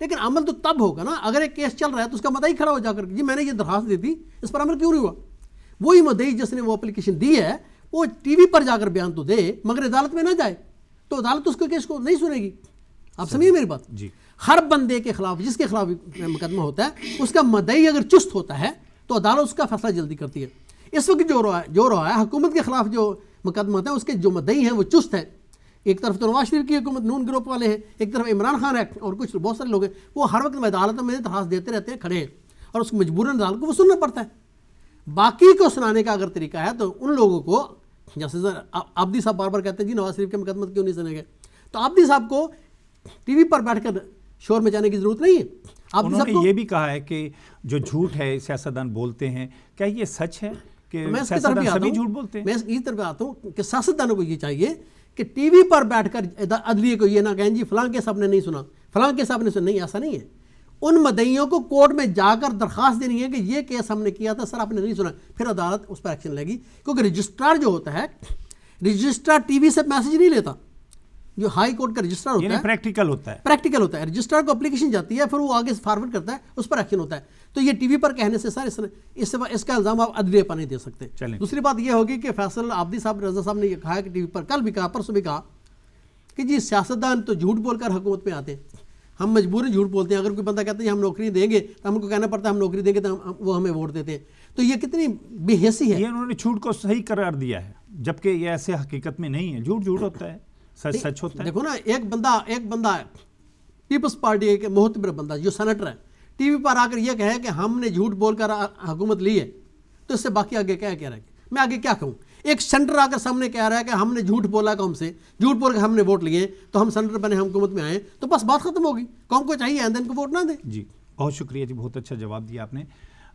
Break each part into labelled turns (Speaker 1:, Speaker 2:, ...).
Speaker 1: لیکن عمل تو تب ہوگا نا اگر ایک کیس چل رہا ہے تو اس کا مدعی کھڑا ہو جا کر جی میں نے یہ درخواست دی تھی اس پر عمل کیوں نہیں ہوا. وہی مدعی جس نے وہ اپلیکیشن دی ہے وہ ٹی وی پر جا کر بیان تو دے مگر عدالت میں نہ جائے تو عدالت اس کے کیس کو نہیں سنے گی. آپ سمجھیے میری بات.
Speaker 2: جی
Speaker 1: ہر بندے کے خلاف جس کے خلاف مقدمہ ہوتا ہے اس کا مدعی اگر چست ہوتا ہے تو عدالت اس کا فیصلہ جلدی کرتی ہے. اس وقت جو رہا ہے حکومت کے خلاف جو مقدمہ ہوتا ہے اس کے جو مدعی ہیں وہ چست ہے. ایک طرف تو نواز شریف کی حکومت نون گروپ والے ہیں, ایک طرف عمران خان ہے اور کچھ بہت سارے لوگ ہیں وہ ہر وقت عدالتوں میں درخواست دیتے رہتے ہیں کھڑے ہیں اور اس کو مجبوراً عدالت کو وہ سننا پڑتا ہے. باقی کو سنانے کا اگر طریقہ ہے تو ان لوگوں کو جیسے عابدی صاحب بار بار کہتے ہیں جی نواز شریف کے مقدمے کیوں نہیں سنے گے, تو عابدی صاحب کو ٹی وی پر بیٹھ کر شور میں جانے کی ضرورت نہیں ہے.
Speaker 2: انہوں نے یہ بھی کہا ہے کہ جو جھوٹ ہے سیاستدان بولتے ہیں, کیا یہ سچ ہے کہ سیاستدان سبھی جھوٹ بولتے ہیں؟
Speaker 1: میں اس طرف آتا ہوں کہ سیاستدانوں کو یہ چاہیے کہ ٹی وی پر بیٹھ کر عدلیے کو یہ نہ کہیں جی فلاں کیس آپ نے نہیں سنا, فلاں کیس آپ نے سنا. نہیں, ایسا نہیں ہے. ان مدعیوں کو کورٹ میں جا کر درخواست دینی ہے کہ یہ کیس ہم نے کیا تھا سر آپ نے نہیں سنا, پھر عدالت اس پر ایکشن لے گی. کیونکہ رجسٹرار جو ہوتا ہے رجسٹرار ٹی وی سے میسج نہیں لیتا. جو ہائی کورٹ کا رجسٹرار ہوتا ہے
Speaker 2: پریکٹیکل ہوتا ہے.
Speaker 1: رجسٹرار کو اپلیکیشن جاتی ہے پھر وہ آگے فارورڈ کرتا ہے اس پر ایکشن ہوتا ہے. تو یہ ٹی وی پر کہنے سے سر اس کا الزام آپ عدلیہ پر نہیں دے سکتے. دوسری بات یہ ہوگی کہ فیصل عابدی صاحب رضا صاحب نے یہ کہا کہ ٹی وی پر کل بھی کہا پرسوں بھی کہا کہ جی سیاستدان تو جھوٹ بول کر حکومت میں آتے ہیں, ہم مجبوراً جھوٹ بولتے ہیں. اگر کوئی بندہ کہتا ہے ہم نوکری دیں گے تو ہم کو کہنا پڑتا ہے ہم نوکری دیں گے تو وہ ہمیں ووٹ دیتے ہیں. تو یہ کتنی بے حیثی ہے.
Speaker 2: یہ انہوں نے جھوٹ کو صحیح قرار دیا ہے جبکہ یہ ایسے حقیقت میں نہیں ہے. جھوٹ ہوتا ہے, سچ سچ ہوتا ہے.
Speaker 1: دیکھو نا ایک بندہ پیپلز پارٹی کے معتبر بندہ جو سینیٹر ہے ٹی وی پر آ کر یہ کہے کہ ہم نے جھوٹ بول کر حکومت لی ہے تو اس سے باقی آگے کیا کہہ رہا ہے, میں آگے کیا کہوں. ایک سینٹر آ کر سامنے کہہ رہا ہے کہ ہم نے جھوٹ بولا قوم سے, جھوٹ بول کے ہم نے ووٹ لیے تو ہم سینٹر بنے ہم حکومت میں آئے تو بس بات ختم ہوگی. قوم کو چاہیے آئندہ ان کو ووٹ نہ دیں.
Speaker 2: جی بہت شکریہ جی, بہت اچھا جواب دیا آپ نے.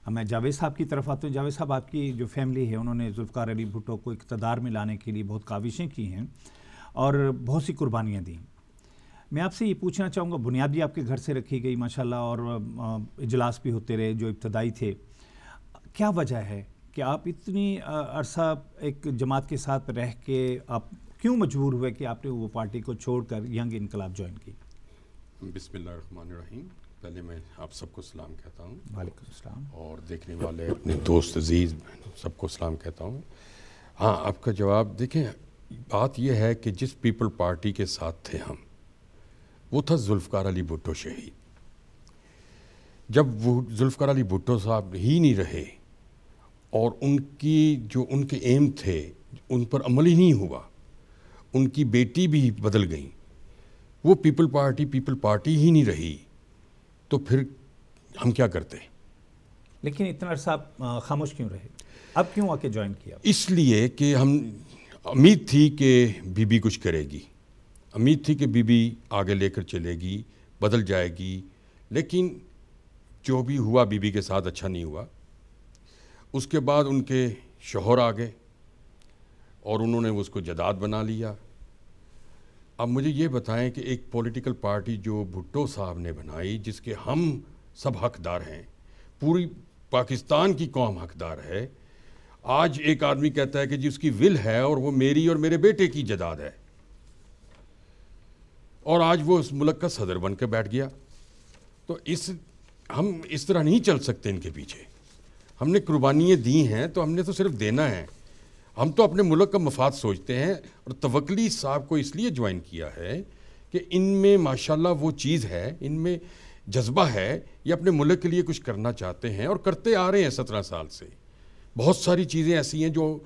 Speaker 2: میں جاوید صاحب کی طرف آتا ہوں. جاوید صاحب آپ کی جو فیملی ہے انہوں نے ذوالفقار علی بھٹو کو اقتدار میں لانے کے لیے بہت کاوشیں کی ہیں اور بہت سی قربانیاں دیں. میں آپ سے یہ پوچھنا چاہوں گا, بنیاد بھی آپ کے گھر سے رکھی گئی ماشاءاللہ اور اجلاس بھی ہوتے رہے جو ابتدائی تھے, کیا وجہ ہے کہ آپ اتنی عرصہ ایک جماعت کے ساتھ رہ کے آپ کیوں مجبور ہوئے کہ آپ نے وہ پارٹی کو چھوڑ کر ینگ انقلاب جوائن کی؟
Speaker 3: بسم اللہ الرحمن الرحیم. پہلے میں آپ سب کو سلام کہتا ہوں.
Speaker 2: وعلیکم السلام.
Speaker 3: اور دیکھنے والے اپنے دوست عزیز سب کو سلام کہتا ہوں. ہاں, آپ کا جواب دیکھیں, بات یہ ہے کہ جس پیپل پارٹی کے ساتھ تھے ہم وہ تھا ذوالفقار علی بھٹو شہید. جب وہ ذوالفقار علی بھٹو صاحب ہی نہیں رہے اور ان کے ایم تھے ان پر عمل ہی نہیں ہوا, ان کی بیٹی بھی بدل گئیں, وہ پیپل پارٹی ہی نہیں رہی, تو پھر ہم کیا کرتے؟
Speaker 2: لیکن اتنا عرصہ آپ خاموش کیوں رہے؟ اب کیوں آ کے جوائن کیا؟
Speaker 3: اس لیے کہ ہم امید تھی کہ بی بی کچھ کرے گی, امید تھی کہ بی بی آگے لے کر چلے گی, بدل جائے گی. لیکن جو بھی ہوا بی بی کے ساتھ اچھا نہیں ہوا. اس کے بعد ان کے شوہر آ گئے اور انہوں نے اس کو جداد بنا لیا. اب مجھے یہ بتائیں کہ ایک پولیٹیکل پارٹی جو بھٹو صاحب نے بنائی جس کے ہم سب حقدار ہیں, پوری پاکستان کی قوم حقدار ہے, آج ایک آدمی کہتا ہے کہ جی اس کی ول ہے اور وہ میری اور میرے بیٹے کی جداد ہے, اور آج وہ اس ملک کا صدر بن کے بیٹھ گیا. تو ہم اس طرح نہیں چل سکتے ان کے پیچھے. ہم نے قربانیاں دی ہیں تو ہم نے تو صرف دینا ہے. ہم تو اپنے ملک کا مفاد سوچتے ہیں, اور توکلی صاحب کو اس لیے جوائن کیا ہے کہ ان میں ماشاءاللہ وہ چیز ہے, ان میں جذبہ ہے, یہ اپنے ملک کے لیے کچھ کرنا چاہتے ہیں اور کرتے آ رہے ہیں 17 سال سے. بہت ساری چیزیں ایسی ہیں جو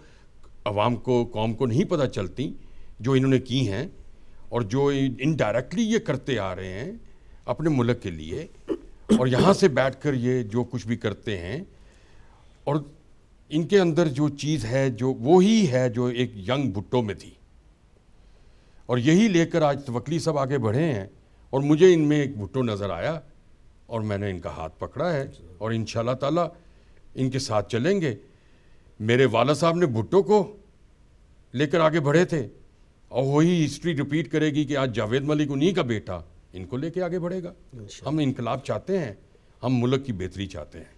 Speaker 3: عوام کو, قوم کو نہیں پتہ چلتی جو انہوں نے کی ہیں, اور جو انڈائریکٹلی یہ کرتے آ رہے ہیں اپنے ملک کے لیے, اور یہاں سے بیٹھ کر یہ جو کچھ بھی کرتے ہیں, اور ان کے اندر جو چیز ہے جو وہی ہے جو ایک ینگ بھٹو میں تھی, اور یہی لے کر آج توکلی صاحب آگے بڑھے ہیں. اور مجھے ان میں ایک بھٹو نظر آیا اور میں نے ان کا ہاتھ پکڑا ہے, اور انشاءاللہ تعالی ان کے ساتھ چلیں گے. میرے والد صاحب نے بھٹو کو لے کر آگے بڑھے تھے, اور وہی ہسٹری ریپیٹ کرے گی کہ آج جاوید ملک انہی کا بیٹا ان کو لے کے آگے بڑھے گا. ہم انقلاب چاہتے ہیں, ہم ملک کی بہتری چاہتے ہیں.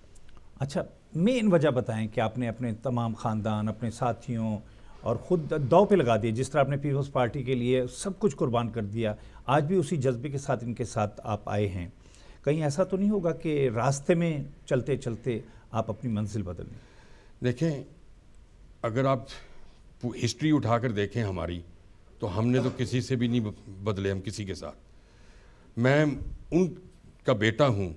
Speaker 2: اچھا, مین وجہ بتائیں کہ آپ نے اپنے تمام خاندان, اپنے ساتھیوں اور خود داؤ پہ لگا دیے, جس طرح آپ نے پیپلز پارٹی کے لیے سب کچھ قربان کر دیا, آج بھی اسی جذبے کے ساتھ ان کے ساتھ آپ آئے ہیں. کہیں ایسا تو نہیں ہوگا کہ راستے میں چلتے چلتے آپ اپنی منزل بدل لیں؟
Speaker 3: دیکھیں، اگر آپ ہسٹری اٹھا کر دیکھیں ہماری، تو ہم نے تو کسی سے بھی نہیں بدلے، ہم کسی کے ساتھ. میں ان کا بیٹا ہوں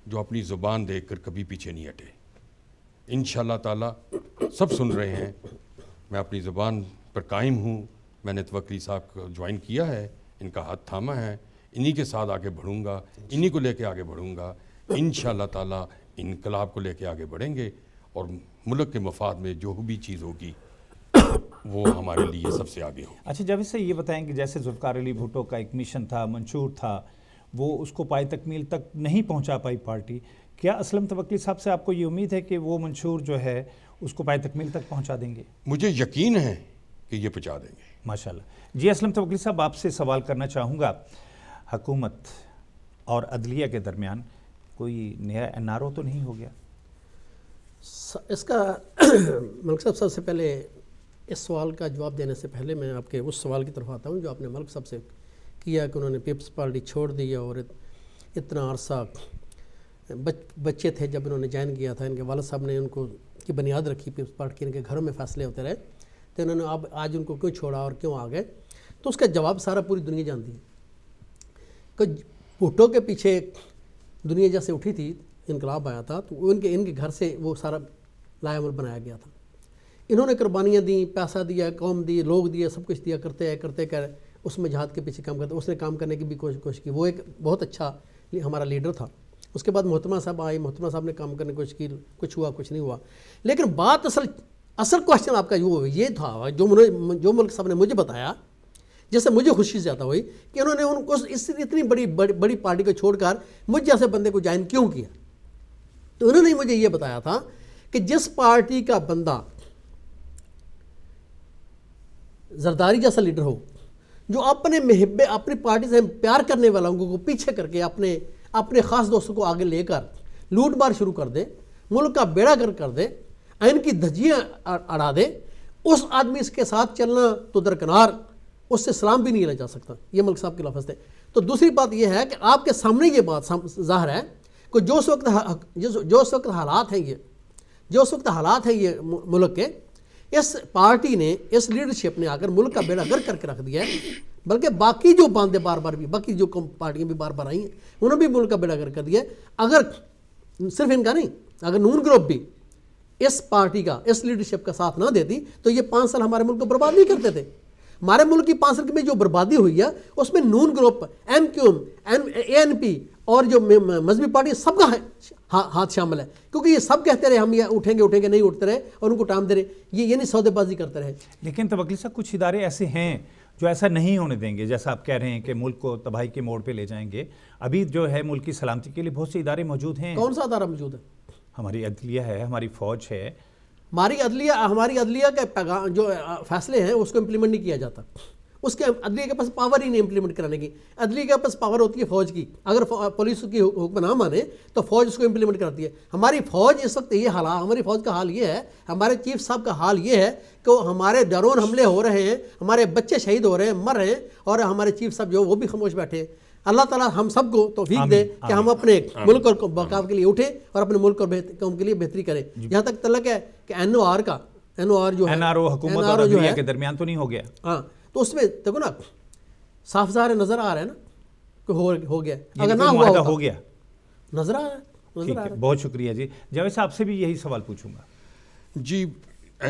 Speaker 3: جو اپنی زبان دیکھ کر کبھی پیچھے نہیں ہٹے. انشاءاللہ تعالی سب سن رہے ہیں، میں اپنی زبان پر قائم ہوں. میں نے توکلی صاحب کو جوائن کیا ہے، ان کا ہاتھ تھاما ہے، انہی کے ساتھ آگے بڑھوں گا، انہی کو لے کے آگے بڑھوں گا. انشاءاللہ تعالی انقلاب کو لے کے آگے بڑھیں گے، اور ملک کے مفاد میں جو بھی چیز ہوگی وہ ہمارے لیے سب سے آگے ہو.
Speaker 2: اچھا، جب اس سے یہ بتائیں کہ جیسے ذوالفقار علی بھٹو کا ایک مشن تھا، منشور تھا، وہ اس کو پائے تکمیل تک نہیں پہنچا پائی پارٹی، کیا اسلم توکلی صاحب سے آپ کو یہ امید ہے کہ وہ منشور جو ہے اس کو پائے تکمیل تک پہنچا دیں گے؟
Speaker 3: مجھے یقین ہے کہ یہ پہنچا دیں گے.
Speaker 2: ماشاءاللہ. جی اسلم توکلی صاحب، آپ سے سوال کرنا چاہوں گا، حکومت اور عدلیہ کے درمیان کوئی نیا NRO تو نہیں ہو گیا؟
Speaker 1: اس کا ملک صاحب، سب سے پہلے اس سوال کا جواب دینے سے پہلے میں آپ کے اس سوال کی طرف آتا ہوں جو آپ نے ملک صاحب سے کیا کہ انہوں نے پیپلز پارٹی چھوڑ دی، اور اتنا عرصہ بچے تھے جب انہوں نے جوائن کیا تھا، ان کے والد صاحب نے ان کو کی بنیاد رکھی پیپلز پارٹی کی، ان کے گھروں میں فیصلے ہوتے رہے، تو انہوں نے اب آج ان کو کیوں چھوڑا اور کیوں آ گئے؟ تو اس کا جواب سارا پوری دنیا جانتی ہے کہ بھٹو کے پیچھے دنیا جیسے اٹھی تھی، انقلاب آیا تھا، تو ان کے گھر سے وہ سارا لائے عمل بنایا گیا تھا. انہوں نے قربانیاں دیں، پیسہ دیا، قوم دی، لوگ دیے، سب کچھ دیا، کرتے کر اس میں جہاد کے پیچھے کام کرتے. اس نے کام کرنے کی بھی کوشش کی، وہ ایک بہت اچھا ہمارا لیڈر تھا. اس کے بعد محترمہ صاحب آئی، محترمہ صاحب نے کام کرنے کی کوشش کی، کچھ ہوا کچھ نہیں ہوا. لیکن بات اصل کوشچن آپ کا یہ تھا جو ملک صاحب نے مجھے بتایا، جس سے مجھے خوشی زیادہ ہوئی کہ انہوں نے ان کو اس اتنی بڑی پارٹی کو چھوڑ کر مجھ جیسے بندے کو جوائن کیوں کیا. تو انہوں نے مجھے یہ بتایا تھا کہ جس پارٹی کا بندہ زرداری جیسا لیڈر ہو، جو اپنی پارٹی سے پیار کرنے والا لوگوں کو پیچھے کر کے اپنے خاص دوستوں کو آگے لے کر لوٹ مار شروع کر دے، ملک کا بیڑا کر دے، ان کی دھجیاں اڑا دے، اس آدمی اس کے ساتھ چلنا تو درکنار، اس سے سلام بھی نہیں لے جا سکتا. یہ ملک صاحب کے لفظ تھے. تو دوسری بات یہ ہے کہ آپ کے سامنے یہ بات ظاہر ہے کہ جو اس وقت حالات ہیں یہ ملک کے، اس پارٹی نے، اس لیڈرشپ نے آ کر ملک کا بیڑا گرک کر کے رکھ دیا ہے. بلکہ باقی جو باندھے بار بھی، باقی جو پارٹیاں بھی بار آئی ہیں، انہوں نے بھی ملک کا بیڑا گرک کر دیا ہے. اگر صرف ان کا نہیں، اگر نون گروپ بھی اس پارٹی کا، اس لیڈرشپ کا ساتھ نہ دیتی تو یہ 5 سال ہمارے ملک کو برباد نہیں کرتے تھے. ہمارے ملک کی 5 سال میں جو بربادی ہوئی ہے اس میں نون گروپ، MQ، ANP اور جو مذہبی پارٹی سب کا ہاتھ شامل ہے. کیونکہ یہ سب کہتے رہے ہم یہ اٹھیں گے نہیں اٹھتے رہے، اور ان کو ٹائم دے رہے، یہ نہیں سودے بازی کرتے رہے.
Speaker 2: لیکن توکلی صاحب، کچھ ادارے ایسے ہیں جو ایسا نہیں ہونے دیں گے، جیسا آپ کہہ رہے ہیں کہ ملک کو تباہی کے موڑ پہ لے جائیں گے. ابھی جو ہے ملک کی سلامتی کے لیے بہت سے ادارے موجود ہیں.
Speaker 1: کون سا ادارہ موجود ہے؟
Speaker 2: ہماری عدلیہ ہے، ہماری فوج ہے.
Speaker 1: ہماری عدلیہ کے جو فیصلے ہیں اس کو امپلیمنٹ نہیں کیا جاتا. اس کے عدلیہ کے پاس پاور ہی نہیں امپلیمنٹ کرانے کی. عدلیہ کے پاس پاور ہوتی ہے فوج کی. اگر پولیس کی حکم نہ مانے تو فوج اس کو امپلیمنٹ کرتی ہے. ہماری فوج اس وقت ہماری فوج کا حال یہ ہے، ہمارے چیف صاحب کا حال یہ ہے کہ ہمارے ڈرون حملے ہو رہے ہیں، ہمارے بچے شہید ہو رہے ہیں، مر رہے ہیں، اور ہمارے چیف صاحب جو وہ بھی خاموش بیٹھے ہیں. اللہ تعالیٰ ہم سب کو توفیق دے کہ ہم اپنے ملک اور بقا کے لیے اٹھیں اور اپنے ملک اور قوم کے لیے بہتری کریں. یہاں تک تعلق ہے کہ NOR جو ہے،
Speaker 2: NRO حکومت اور عدلیہ کے درمیان تو نہیں ہو گیا.
Speaker 1: ہاں، تو اس میں دیکھو نا، صاف ظاہر نظر آ رہا ہے نا کہ ہو گیا. اگر نہ ہوا
Speaker 2: ہو گیا،
Speaker 1: نظر آ رہا ہے.
Speaker 2: بہت شکریہ جی. جاوید صاحب سے بھی یہی سوال پوچھوں گا.
Speaker 3: جی،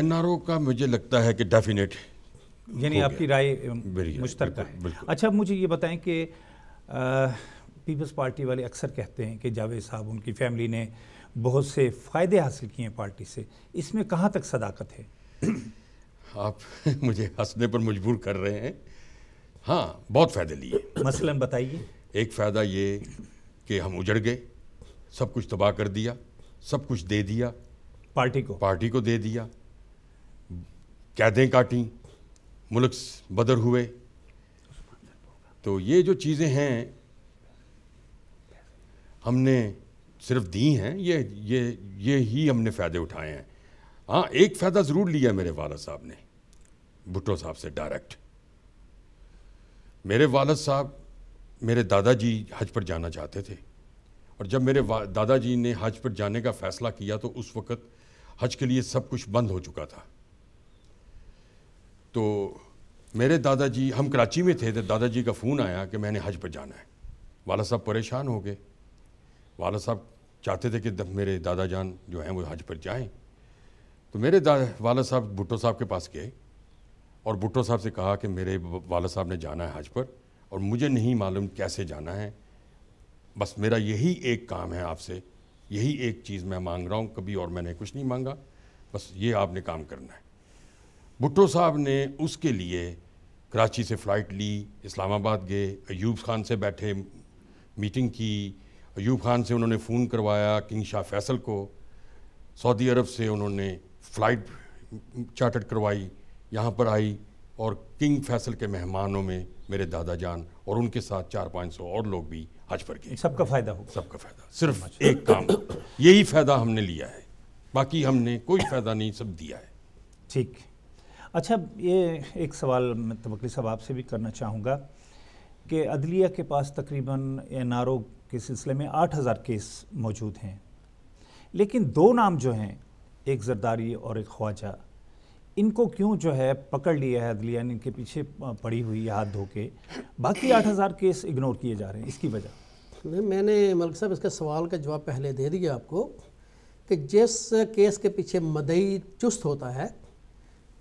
Speaker 3: NRO کا مجھے لگتا ہے کہ ڈیفینیٹ،
Speaker 2: یعنی آپ کی رائے مشترکہ ہے. اچھا، مجھے یہ بتائیں کہ پیپلز پارٹی والے اکثر کہتے ہیں کہ جاوید صاحب، ان کی فیملی نے بہت سے فائدے حاصل کیے ہیں پارٹی سے. اس میں کہاں تک صداقت ہے؟
Speaker 3: آپ مجھے ہنسنے پر مجبور کر رہے ہیں. ہاں، بہت فائدے لیے.
Speaker 2: مثلاً بتائیے.
Speaker 3: ایک فائدہ یہ کہ ہم اجڑ گئے، سب کچھ تباہ کر دیا، سب کچھ دے دیا پارٹی کو دے دیا، قیدیں کاٹیں، ملک بدر ہوئے. تو یہ جو چیزیں ہیں ہم نے صرف دی ہیں، یہ ہی ہم نے فائدے اٹھائے ہیں. ہاں، ایک فائدہ ضرور لیا میرے والد صاحب نے، بھٹو صاحب سے ڈائریکٹ. میرے والد صاحب، میرے دادا جی حج پر جانا چاہتے تھے، اور جب میرے دادا جی نے حج پر جانے کا فیصلہ کیا تو اس وقت حج کے لیے سب کچھ بند ہو چکا تھا. تو میرے دادا جی، ہم کراچی میں تھے تو دادا جی کا فون آیا کہ میں نے حج پر جانا ہے. والد صاحب پریشان ہو گئے. والد صاحب چاہتے تھے کہ میرے دادا جان جو ہیں وہ حج پر جائیں. تو میرے والد صاحب بھٹو صاحب کے پاس گئے اور بھٹو صاحب سے کہا کہ میرے والد صاحب نے جانا ہے حج پر اور مجھے نہیں معلوم کیسے جانا ہے. بس میرا یہی ایک کام ہے آپ سے، یہی ایک چیز میں مانگ رہا ہوں، کبھی اور میں نے کچھ نہیں مانگا، بس یہ آپ نے کام کرنا ہے. بھٹو صاحب نے اس کے لیے کراچی سے فلائٹ لی، اسلام آباد گئے، ایوب خان سے بیٹھے، میٹنگ کی. ایوب خان سے انہوں نے فون کروایا کنگ شاہ فیصل کو. سعودی عرب سے انہوں نے فلائٹ چارٹر کروائی، یہاں پر آئی اور کنگ فیصل کے مہمانوں میں میرے دادا جان اور ان کے ساتھ 400-500 اور لوگ بھی حج پر گئے.
Speaker 2: سب کا فائدہ ہو.
Speaker 3: سب کا فائدہ، صرف ایک کام، یہی فائدہ ہم نے لیا ہے، باقی ہم نے کوئی فائدہ نہیں، سب دیا ہے.
Speaker 2: ٹھیک. اچھا، یہ ایک سوال میں توکلی صاحب آپ سے بھی کرنا چاہوں گا کہ عدلیہ کے پاس تقریباً NRO کے سلسلے میں 8000 کیس موجود ہیں، لیکن 2 نام جو ہیں، ایک زرداری اور ایک خواجہ، ان کو کیوں جو ہے پکڑ لیا ہے عدلیہ نے، ان کے پیچھے پڑی ہوئی ہے ہاتھ دھو کے، باقی 8000 کیس اگنور کیے جا رہے ہیں، اس کی وجہ؟
Speaker 1: میں نے ملک صاحب اس کے سوال کا جواب پہلے دے دیا آپ کو کہ جس کیس کے پیچھے مدعی چست ہوتا ہے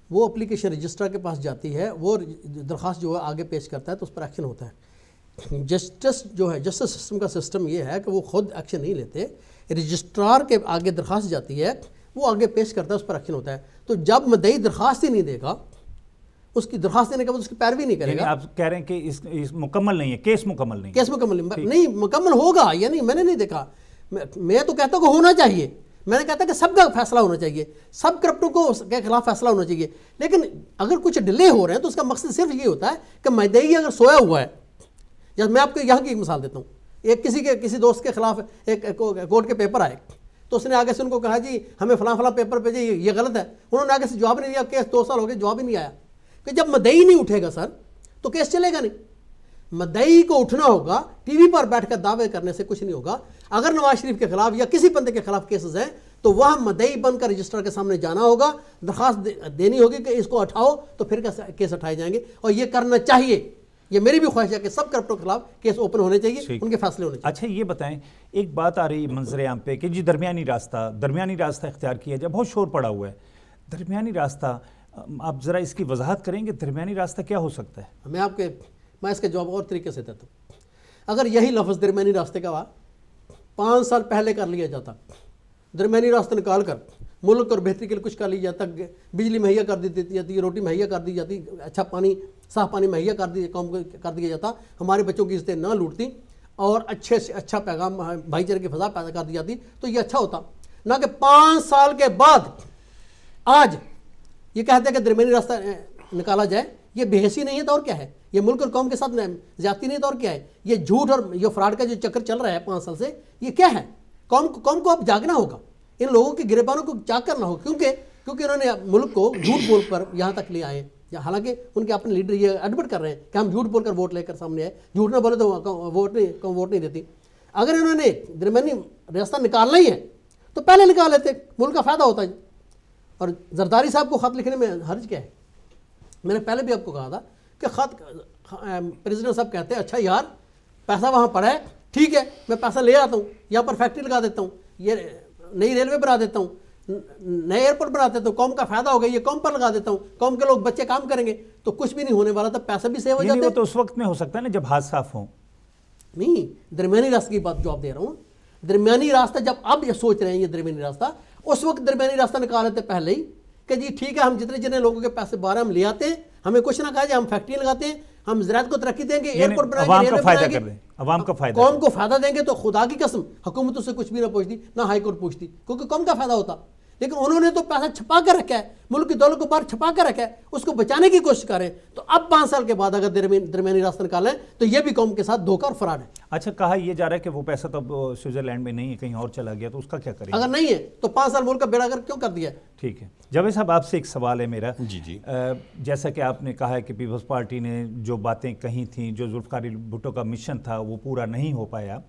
Speaker 1: وہ اپلیکیشن رجسٹرار کے پاس جاتی ہے، وہ درخواست جو ہے آگے پیش کرتا ہے تو اس پر ایکشن ہوتا ہے. جسٹس جو ہے، جسٹس سسٹم کا سسٹم یہ ہے کہ وہ خود ایکشن نہیں لیتے، رجسٹرار کے آگے درخواست جاتی ہے، وہ آگے پیش کرتا ہے، اس پر ایکشن ہوتا ہے. تو جب مدعی درخواست ہی نہیں دے گا، اس کی درخواست دینے کے بعد اس کی پیروی نہیں کرے گا.
Speaker 2: آپ کہہ رہے ہیں کہ اس مکمل نہیں ہے، کیس مکمل نہیں ہے.
Speaker 1: کیس مکمل نہیں، مکمل ہوگا، یعنی میں نے نہیں دیکھا، میں تو کہتا ہوں کہ ہونا چاہیے، میں نے کہتا کہ سب کا فیصلہ ہونا چاہیے، سب کرپٹوں کو کے خلاف فیصلہ ہونا چاہیے. لیکن اگر کچھ ڈیلے ہو رہے ہیں تو اس کا مقصد صرف یہ ہوتا ہے کہ مدعی اگر سویا ہوا ہے، جیسے میں آپ کو یہاں کی ایک مثال دیتا ہوں. ایک کسی دوست کے خلاف ایک کورٹ کے پیپر آئے تو اس نے آگے سے ان کو کہا جی ہمیں فلاں فلاں پیپر پہ جی یہ غلط ہے. انہوں نے آگے سے جواب نہیں دیا، کیس 2 سال ہو گئے، جواب ہی نہیں آیا. کہ جب مدعی نہیں اٹھے گا سر تو کیس چلے گا نہیں. مدعی کو اٹھنا ہوگا، ٹی وی پر بیٹھ کر دعوے کرنے سے کچھ نہیں ہوگا. اگر نواز شریف کے خلاف یا کسی بندے کے خلاف کیسز ہیں تو وہاں مدعی بن کر رجسٹر کے سامنے جانا ہوگا، درخواست دینی ہوگی کہ اس کو ہٹاؤ، تو پھر کیس ہٹائے جائیں گے. اور یہ کرنا چاہیے، یہ میری بھی خواہش ہے کہ سب کرپٹوں کے خلاف کیس اوپن ہونے چاہیے، ان کے فیصلے ہونے چاہیے.
Speaker 2: اچھا، یہ بتائیں، ایک بات آ رہی ہے منظر عام پہ کہ جی درمیانی راستہ اختیار کیا جائے، بہت شور پڑا ہوا ہے. درمیانی راستہ، آپ ذرا اس کی وضاحت کریں گے، درمیانی راستہ کیا ہو سکتا ہے؟
Speaker 1: میں اس کا جواب اور طریقے سے دیتا ہوں. اگر یہی لفظ درمیانی راستے کا 5 سال پہلے کر لیا جاتا، درمیانی راستہ نکال کر ملک اور بہتری کے لیے کچھ کر لیا جاتا، بجلی مہیا کر دی جاتی، روٹی مہیا کر دی جاتی، اچھا پانی، صاف پانی مہیا کر دیا جاتا، ہمارے بچوں کی عزتیں نہ لوٹتی اور اچھے سے اچھا پیغام بھائی چارے کی فضا پیدا کر دی جاتی، تو یہ اچھا ہوتا. نہ کہ 5 سال کے بعد آج یہ کہتے ہیں کہ درمیانی راستہ نکالا جائے. یہ بے حسی نہیں ہے تو اور کیا ہے؟ یہ ملک اور قوم کے ساتھ زیادتی نہیں تو اور کیا ہے؟ یہ جھوٹ اور یہ فراڈ کا جو چکر چل رہا ہے 5 سال سے، یہ کیا ہے؟ قوم کو اب جاگنا ہوگا، ان لوگوں کے گریبانوں کو جاگ کرنا ہوگا، کیونکہ انہوں نے ملک کو جھوٹ بول کر یہاں تک لے آئے ہیں. حالانکہ ان کے اپنے لیڈر یہ ایڈمٹ کر رہے ہیں کہ ہم جھوٹ بول کر ووٹ لے کر سامنے آئے، جھوٹ نہ بولے تو ووٹ نہیں دیتی. اگر انہوں نے درمیانی راستہ نکالنا ہی ہے تو پہلے نکال لیتے، ملک کا فائدہ ہوتا ہے. اور زرداری صاحب کو خط لکھنے میں حرج کیا ہے؟ میں نے پہلے بھی آپ کو کہا تھا کہ خط پریزیڈنٹ صاحب کہتے ہیں اچھا یار پیسہ وہاں پڑا ہے، ٹھیک ہے میں پیسہ لے آتا ہوں، یہاں پر فیکٹری لگا دیتا ہوں، یہ نئی ریلوے بنا دیتا ہوں، نئے ایئرپورٹ بنا دیتا ہوں، قوم کا فائدہ ہوگا، یہ قوم پر لگا دیتا ہوں، قوم کے لوگ بچے کام کریں گے، تو کچھ بھی نہیں ہونے والا تھا، پیسہ بھی سیو ہو جاتا ہے.
Speaker 2: وہ تو اس وقت میں ہو سکتا ہے نا جب ہاتھ صاف ہوں.
Speaker 1: نہیں، درمیانی راستے کی بات جواب دے رہا ہوں. درمیانی راستہ جب اب یہ سوچ رہے ہیں یہ درمیانی راستہ، اس وقت درمیانی راستہ نکال لیتے پہلے ہی کہ جی ٹھیک ہے ہم جتنے لوگوں کے پیسے 12 ہم لے آتے ہیں، ہمیں کچھ نہ کہا جائے، ہم فیکٹریاں لگاتے ہیں، ہم زراعت کو ترقی دیں گے، ایئرپورٹ بنائیں گے، ریلوے بنائیں گے،
Speaker 2: عوام کا فائدہ،
Speaker 1: قوم کو فائدہ دیں گے. تو خدا کی قسم حکومتوں سے کچھ بھی نہ پوچھتی، نہ ہائی کورٹ پوچھتی، کیونکہ قوم کا فائدہ ہوتا. لیکن انہوں نے تو پیسہ چھپا کر رکھا ہے، ملک کی دولت کو باہر چھپا کر رکھا ہے، اس کو بچانے کی کوشش کر رہے ہیں. تو اب 5 سال کے بعد اگر درمیانی راستہ نکالیں تو یہ بھی قوم کے ساتھ دھوکہ اور فراڈ ہے.
Speaker 2: اچھا، کہا یہ جا رہا ہے کہ وہ پیسہ تو سوئٹزرلینڈ میں نہیں ہے، کہیں اور چلا گیا، تو اس کا کیا کریں؟
Speaker 1: اگر نہیں ہے تو 5 سال ملک کا بیڑا گرک کیوں کر دیا؟
Speaker 2: ٹھیک ہے جاوید صاحب، آپ سے ایک سوال ہے میرا.
Speaker 3: جی
Speaker 2: جیسا کہ آپ نے کہا ہے کہ پیپلز پارٹی نے جو باتیں کہی تھیں، جو ذوالفقار بھٹو کا مشن تھا وہ پورا نہیں ہو پایا.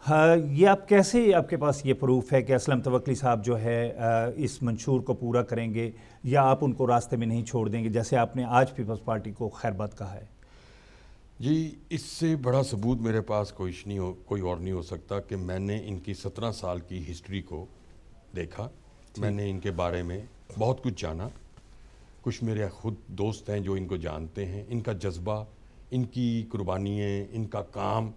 Speaker 2: ہاں، یہ آپ کیسے، آپ کے پاس یہ پروف ہے کہ اسلم توکلی صاحب جو ہے اس منشور کو پورا کریں گے یا آپ ان کو راستے میں نہیں چھوڑ دیں گے، جیسے آپ نے آج پیپلز پارٹی کو خیر بات کہا ہے؟
Speaker 3: جی اس سے بڑا ثبوت میرے پاس کوئی اور نہیں ہو سکتا کہ میں نے ان کی 17 سال کی ہسٹری کو دیکھا، میں نے ان کے بارے میں بہت کچھ جانا، کچھ میرے خود دوست ہیں جو ان کو جانتے ہیں، ان کا جذبہ، ان کی قربانیاں، ان کا کام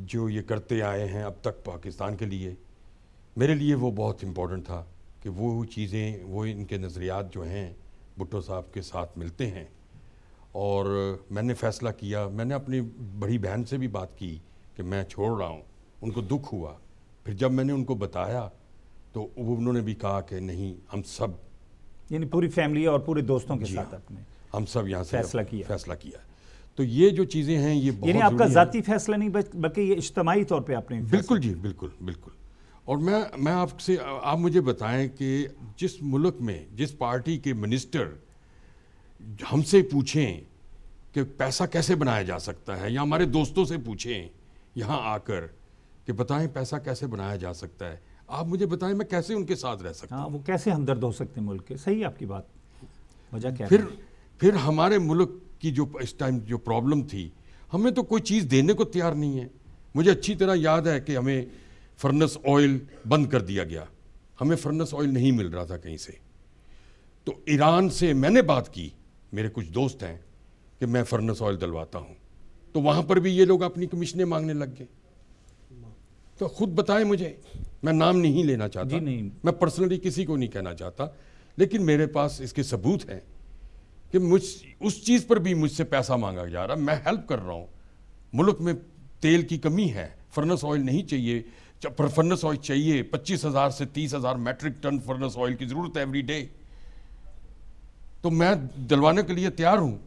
Speaker 3: جو یہ کرتے آئے ہیں اب تک پاکستان کے لیے، میرے لیے وہ بہت امپورٹنٹ تھا کہ وہ چیزیں، وہ ان کے نظریات جو ہیں بھٹو صاحب کے ساتھ ملتے ہیں۔ اور میں نے فیصلہ کیا، میں نے اپنی بڑی بہن سے بھی بات کی کہ میں چھوڑ رہا ہوں، ان کو دکھ ہوا، پھر جب میں نے ان کو بتایا تو انہوں نے بھی کہا کہ نہیں، ہم سب،
Speaker 2: یعنی پوری فیملی اور پورے دوستوں کے ساتھ اپنے
Speaker 3: ہم سب یہاں سے
Speaker 2: فیصلہ کیا۔
Speaker 3: تو یہ جو چیزیں ہیں یہ بہت
Speaker 2: یعنی آپ کا ذاتی فیصلہ نہیں بلکہ یہ اجتماعی طور پہ آپ نے؟
Speaker 3: بالکل جی، بالکل بالکل۔ اور میں آپ مجھے بتائیں کہ جس ملک میں جس پارٹی کے منسٹر ہم سے پوچھیں کہ پیسہ کیسے بنایا جا سکتا ہے، یا ہمارے دوستوں سے پوچھیں یہاں آ کر کہ بتائیں پیسہ کیسے بنایا جا سکتا ہے، آپ مجھے بتائیں میں کیسے ان کے ساتھ رہ سکتا ہوں؟
Speaker 2: ہاں، وہ کیسے ہمدرد ہو سکتے ہیں ملک کے؟ صحیح آپ کی بات، وجہ کیا؟
Speaker 3: پھر ہمارے ملک کی جو اس ٹائم جو پرابلم تھی، ہمیں تو کوئی چیز دینے کو تیار نہیں ہے۔ مجھے اچھی طرح یاد ہے کہ ہمیں فرنس آئل بند کر دیا گیا، ہمیں فرنس آئل نہیں مل رہا تھا کہیں سے، تو ایران سے میں نے بات کی، میرے کچھ دوست ہیں کہ میں فرنس آئل دلواتا ہوں، تو وہاں پر بھی یہ لوگ اپنی کمیشنیں مانگنے لگ گئے۔ تو خود بتائیں مجھے، میں نام نہیں لینا چاہتا،
Speaker 2: جی نہیں،
Speaker 3: میں پرسنلی کسی کو نہیں کہنا چاہتا، لیکن میرے پاس اس کے ثبوت ہیں کہ اس چیز پر بھی مجھ سے پیسہ مانگا جا رہا، میں ہیلپ کر رہا ہوں۔ ملک میں تیل کی کمی ہے، فرنس آئل نہیں چاہیے، فرنس آئل چاہیے، 25,000 سے 30,000 میٹرک ٹن فرنس آئل کی ضرورت ہے ایوری ڈے، تو میں دلوانے کے لیے تیار ہوں۔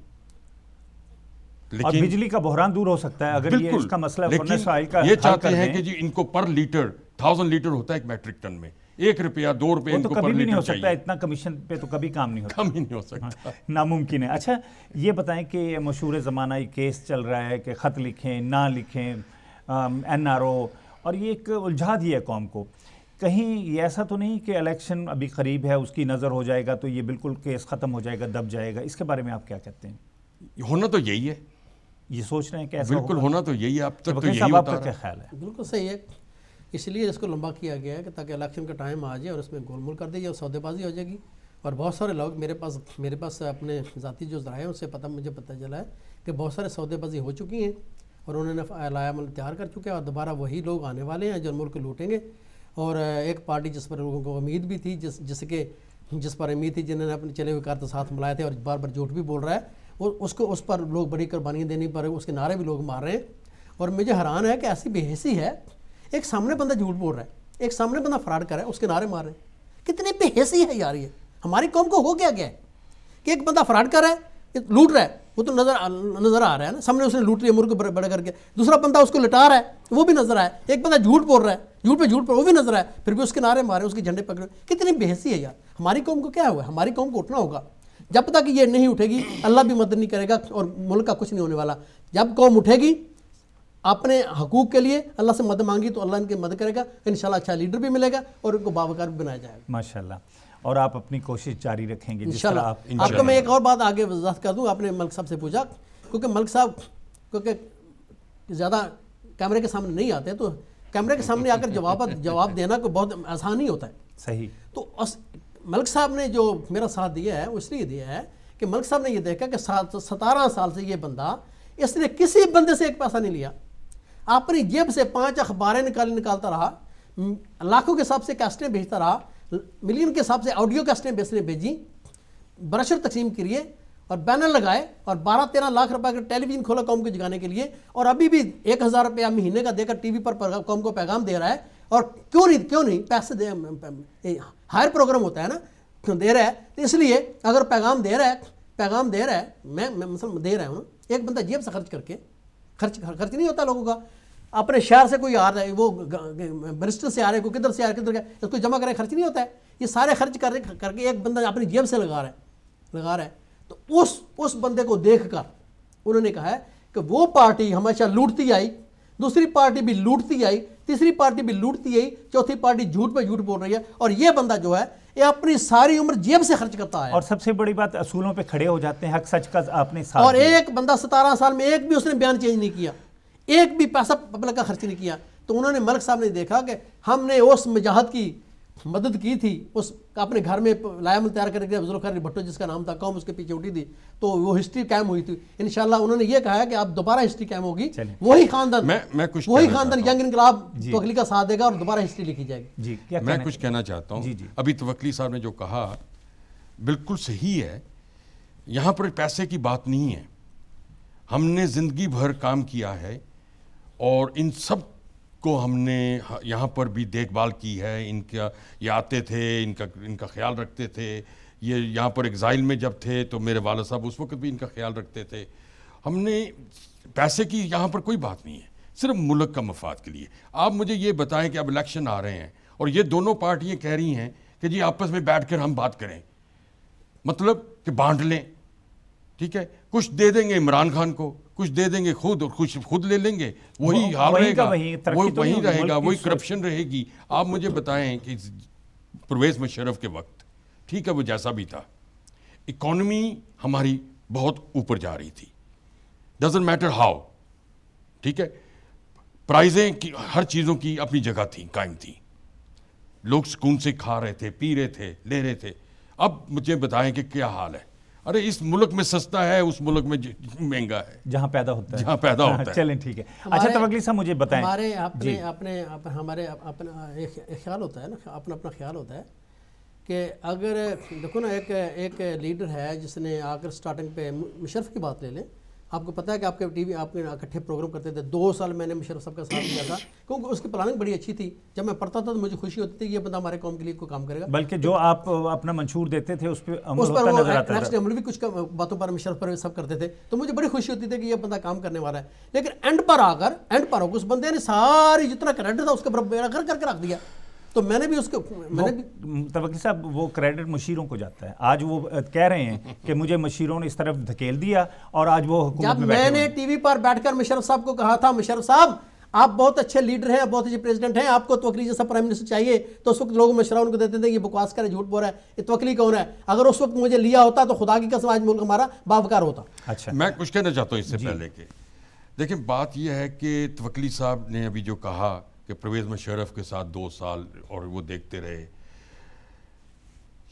Speaker 2: اور بجلی کا بحران دور ہو سکتا ہے اگر یہ اس کا مسئلہ فرنس آئل کا
Speaker 3: یہ چاہتے ہیں کہ جی ان کو پر لیٹر 1000 لیٹر ہوتا ہے ایک میٹرک ٹن میں، 1 روپیہ 2 روپے ان کو پر لیٹر چاہیے۔ وہ تو کبھی بھی نہیں ہو سکتا، اتنا کمیشن پہ تو کبھی کام نہیں ہوتا، کم ہی نہیں ہو سکتا،
Speaker 2: ناممکن ہے۔ اچھا یہ بتائیں کہ مشہور زمانہ یہ کیس چل رہا ہے کہ خط لکھیں نہ لکھیں، NRO، اور یہ ایک الجھا دیا ہے قوم کو، کہیں یہ ایسا تو نہیں کہ الیکشن ابھی قریب ہے، اس کی نظر ہو جائے گا تو یہ بالکل کیس ختم ہو جائے گا، دب جائے گا؟ اس کے بارے میں آپ کیا کہتے ہیں؟
Speaker 3: ہونا تو یہی ہے،
Speaker 2: یہ سوچ رہے ہیں کہ ایسا
Speaker 3: بالکل ہونا تو یہی ہے، اب تک تو یہی
Speaker 2: آپ
Speaker 3: ہوتا
Speaker 2: کا
Speaker 3: ہے۔
Speaker 2: کیا خیال ہے؟
Speaker 1: بالکل صحیح ہے، اس لیے اس کو لمبا کیا گیا ہے کہ تاکہ الیکشن کا ٹائم آ جائے اور اس میں گول مول کر دی جائے اور سودے بازی ہو جائے گی۔ اور بہت سارے لوگ میرے پاس اپنے ذاتی جو ذرائع ہیں اس سے مجھے پتہ چلا ہے کہ بہت سارے سودے بازی ہو چکی ہیں اور انہوں نے لایا عمل تیار کر چکے ہیں، اور دوبارہ وہی لوگ آنے والے ہیں جو ملک لوٹیں گے۔ اور ایک پارٹی جس پر لوگوں کو امید بھی تھی، جس پر امید تھی، جنہوں نے اپنے چلے ہوئے کار ساتھ ملائے تھے اور بار بار جھوٹ بھی بول رہا ہے، اس پر لوگ بڑی قربانیاں دینی پر اس کے نعرے بھی لوگ مار رہے ہیں۔ اور مجھے حیران ہے کہ ایسی بے حیثی ہے، ایک سامنے بندہ جھوٹ بول رہا ہے، ایک سامنے بندہ فراڈ کر رہا ہے، اس کے نعرے مار رہے ہیں، کتنی بے حیثی ہے یار۔ یہ ہماری قوم کو ہو گیا ہے کہ ایک بندہ فراڈ کر رہا ہے، لوٹ رہا ہے، وہ تو نظر آ رہا ہے نا، سامنے اس نے لوٹ لیا ملک بڑا کر کے، دوسرا بندہ اس کو لٹا رہا ہے وہ بھی نظر آیا، ایک بندہ جھوٹ بول رہا ہے، جھوٹ پہ جھوٹ پر وہ بھی نظر آیا، پھر بھی اس کے نعرے مارے، اس کے جھنڈے پکڑے، کتنی بے حیثی ہے یار۔ ہماری قوم کو کیا ہوا ہے؟ ہماری قوم کو اٹھنا ہوگا، جب تک یہ نہیں اٹھے گی اللہ بھی مدد نہیں کرے گا اور ملک کا کچھ نہیں ہونے والا۔ جب قوم اٹھے گی اپنے حقوق کے لیے اللہ سے مدد مانگی تو اللہ ان کی مدد کرے گا، انشاءاللہ اچھا لیڈر بھی ملے گا اور ان کو باوقار بھی بنایا جائے گا
Speaker 2: ماشاءاللہ۔ اور آپ اپنی کوشش جاری رکھیں گے
Speaker 1: انشاءاللہ۔ آپ کو میں ایک اور بات آگے وضاحت کر دوں، آپ نے ملک صاحب سے پوچھا، کیونکہ ملک صاحب کیونکہ زیادہ کیمرے کے سامنے نہیں آتے، تو کیمرے کے سامنے آ کر جواب دینا کو بہت آسان نہیں ہوتا ہے۔
Speaker 2: صحیح۔
Speaker 1: تو ملک صاحب نے جو میرا ساتھ دیا ہے وہ اس لیے دیا ہے کہ ملک صاحب نے یہ دیکھا کہ 17 سال سے یہ بندہ، اس نے کسی بندے سے ایک پیسہ نہیں لیا، اپنی جیب سے 5 اخباریں نکالتا رہا، لاکھوں کے حساب سے کیسٹیں بھیجتا رہا، ملین کے حساب سے آڈیو کیسٹیں بھیجی، بروشر تقسیم کیے اور بینر لگائے اور 12-13 لاکھ روپے کا ٹیلی ویژن کھولا قوم کو جگانے کے لیے، اور ابھی بھی 1000 روپیہ مہینے کا دے کر ٹی وی پر قوم کو پیغام دے رہا ہے۔ اور کیوں نہیں پیسے دے، ہائر پروگرام ہوتا ہے نا، دے رہا ہے، تو اس لیے اگر پیغام دے رہا ہے میں مثلا دے رہا ہوں، ایک بندہ جیب سے خرچ کر کے، خرچ نہیں ہوتا لوگوں کا، اپنے شہر سے کوئی آ رہا ہے، وہ برسٹل سے آ رہا ہے، کوئی کدھر سے آ رہا ہے، کدھر کا، اس کو جمع کرے خرچ نہیں ہوتا ہے، یہ سارے خرچ کر کے ایک بندہ اپنی جیب سے لگا رہا ہے۔ تو اس بندے کو دیکھ کر انہوں نے کہا ہے کہ وہ پارٹی ہمیشہ لوٹتی آئی، دوسری پارٹی بھی لوٹتی آئی, تیسری پارٹی بھی لوٹتی آئی, چوتھی پارٹی جھوٹ پہ جھوٹ بول رہی ہے, اور یہ بندہ جو ہے یہ اپنی ساری عمر جیب سے خرچ کرتا ہے.
Speaker 2: اور سب سے بڑی بات اصولوں پہ کھڑے ہو جاتے ہیں, حق سچ کا اپنے ساتھ.
Speaker 1: اور ایک بندہ 17 سال میں ایک بھی اس نے بیان چینج نہیں کیا, ایک بھی پیسہ پبلک کا خرچ نہیں کیا. تو انہوں نے ملک صاحب نے دیکھا کہ ہم نے اس مجاہد کی مدد کی تھی, اس اپنے گھر میں لایا مل تیار کر کے ذوالفقار علی بھٹو جس کا نام تھا, قوم اس کے پیچھے اٹھی تھی, تو وہ ہسٹری قائم ہوئی تھی. انشاءاللہ انہوں نے یہ کہا ہے کہ اب دوبارہ ہسٹری قائم ہوگی, وہی خاندان ینگ انقلاب توغلی کا ساتھ دے گا اور دوبارہ ہسٹری لکھی جائے گی.
Speaker 3: میں کچھ کہنا چاہتا ہوں. ابھی توکلی صاحب نے جو کہا بالکل صحیح ہے. یہاں پر پیسے کی بات نہیں ہے, ہم نے زندگی بھر کام کیا ہے اور ان سب کو ہم نے یہاں پر بھی دیکھ بھال کی ہے. ان کا یہ آتے تھے, ان کا خیال رکھتے تھے. یہ یہاں پر ایگزائل میں جب تھے تو میرے والد صاحب اس وقت بھی ان کا خیال رکھتے تھے. ہم نے پیسے کی یہاں پر کوئی بات نہیں ہے, صرف ملک کا مفاد کے لیے. آپ مجھے یہ بتائیں کہ اب الیکشن آ رہے ہیں اور یہ دونوں پارٹیاں کہہ رہی ہیں کہ جی آپس میں بیٹھ کر ہم بات کریں, مطلب کہ بانٹ لیں. ٹھیک ہے, کچھ دے دیں گے عمران خان کو, کچھ دے دیں گے خود, اور کچھ خود لے لیں گے. وہی حال رہے گا, وہی رہے گا, وہی کرپشن رہے گی. آپ مجھے بتائیں کہ پرویز مشرف کے وقت, ٹھیک ہے وہ جیسا بھی تھا, اکانومی ہماری بہت اوپر جا رہی تھی, ڈزنٹ میٹر ہاؤ. ٹھیک ہے, پرائزیں کی ہر چیزوں کی اپنی جگہ تھیں, قائم تھیں, لوگ سکون سے کھا رہے تھے, پی رہے تھے, لے رہے تھے. اب مجھے بتائیں کہ کیا حال ہے. ارے اس ملک میں سستا ہے, اس ملک میں مہنگا ہے,
Speaker 2: جہاں پیدا ہوتا ہے,
Speaker 3: جہاں پیدا ہوتا ہے.
Speaker 2: چلیں ٹھیک ہے. اچھا توکلی صاحب مجھے بتائیں,
Speaker 1: ہمارے اپنا ایک خیال ہوتا ہے نا, اپنا خیال ہوتا ہے کہ اگر دیکھو نا ایک لیڈر ہے جس نے آ کر سٹارٹنگ پہ مشرف کی بات لے لیں. آپ کو پتہ ہے کہ آپ کے ٹی وی آپ کے اکٹھے پروگرام کرتے تھے. 2 سال میں نے مشرف صاحب کا ساتھ دیا تھا کیونکہ اس کی پلاننگ بڑی اچھی تھی. جب میں پڑھتا تھا تو مجھے خوشی ہوتی تھی کہ یہ بندہ ہمارے قوم کے لیے کوئی کام کرے گا.
Speaker 2: بلکہ جو آپ اپنا منشور دیتے تھے اس پہ نظر آتا تھا,
Speaker 1: عمل بھی کچھ باتوں پر مشرف پر سب کرتے تھے, تو مجھے بڑی خوشی ہوتی تھی کہ یہ بندہ کام کرنے والا ہے. لیکن اینڈ پر آ کر اس بندے نے ساری جتنا کریڈٹ تھا اس کے بیڑا کر کے رکھ دیا. تو میں نے بھی اس کو
Speaker 2: توکلی صاحب وہ کریڈٹ مشیروں کو جاتا ہے. آج وہ کہہ رہے ہیں کہ مجھے مشیروں نے اس طرف دھکیل دیا اور آج وہ حکومت
Speaker 1: میں نے ٹی وی پر بیٹھ کر مشرف صاحب کو کہا تھا, مشرف صاحب آپ بہت اچھے لیڈر ہیں, بہت اچھے پریزیڈنٹ ہیں, آپ کو توکلی جیسا پرائم منسٹر چاہیے. تو اس وقت لوگ مشورہ ان کو دیتے تھے یہ بکواس کرے, جھوٹ بول رہا ہے, یہ توکلی کون ہے. اگر اس وقت مجھے لیا ہوتا تو خدا کی قسم آج ملک ہمارا باوقار ہوتا.
Speaker 2: اچھا
Speaker 3: میں کچھ کہنا چاہتا ہوں اس سے پہلے کہ دیکھیں بات یہ ہے کہ توکلی صاحب نے ابھی جو کہا کہ پرویز مشرف کے ساتھ 2 سال اور وہ دیکھتے رہے.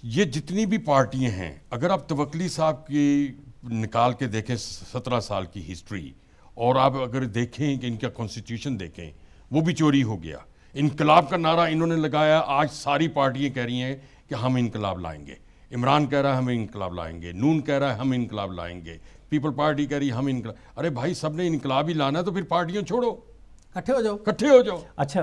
Speaker 3: یہ جتنی بھی پارٹیاں ہیں, اگر آپ توکلی صاحب کی نکال کے دیکھیں 17 سال کی ہسٹری, اور آپ اگر دیکھیں کہ ان کا کانسٹیٹیوشن دیکھیں, وہ بھی چوری ہو گیا. انقلاب کا نعرہ انہوں نے لگایا, آج ساری پارٹیاں کہہ رہی ہیں کہ ہم انقلاب لائیں گے. عمران کہہ رہا ہے ہم انقلاب لائیں گے, نون کہہ رہا ہے ہم انقلاب لائیں گے, پیپل پارٹی کہہ رہی ہے ہم انقلاب. ارے بھائی سب نے انقلاب ہی لانا ہے تو پھر پارٹیاں چھوڑو, کٹھے ہو جاؤ.
Speaker 2: اچھا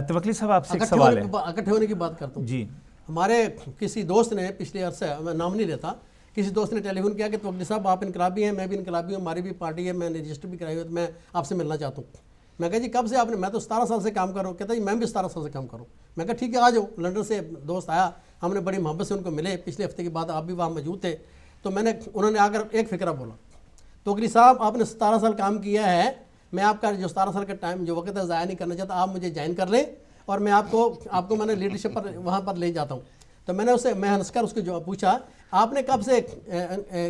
Speaker 2: توکلی صاحب آپ سے ایک سوال ہے.
Speaker 1: اکٹھے ہونے کی بات کرتا ہوں.
Speaker 2: جی,
Speaker 1: ہمارے کسی دوست نے پچھلے عرصے, میں نام نہیں لیتا, کسی دوست نے ٹیلی فون کیا کہ توکلی صاحب آپ انقلابی ہیں, میں بھی انقلابی ہوں, ہماری بھی پارٹی ہے, میں نے رجسٹر بھی کرائی ہوئی, میں آپ سے ملنا چاہتا ہوں. میں کہا جی کب سے آپ نے, میں تو 17 سال سے کام کر رہا ہوں. کہتا جی میں بھی 17 سال سے کام کر رہا ہوں. میں کہا ٹھیک ہے آ جاؤ. لنڈن سے دوست آیا, ہم نے بڑی محبت سے ان کو ملے. پچھلے ہفتے کی بات, آپ بھی وہاں موجود تھے. تو انہوں نے آ کر ایک فکرہ بولا, توکلی صاحب آپ نے 17 سال کام کیا ہے, میں آپ کا جو 17 سال کا ٹائم جو وقت ہے ضائع نہیں کرنا چاہتا, آپ مجھے جوائن کر لیں اور میں آپ کو میں نے لیڈرشپ پر وہاں پر لے جاتا ہوں. تو میں نے میں ہنس کر اس کو جو پوچھا آپ نے کب سے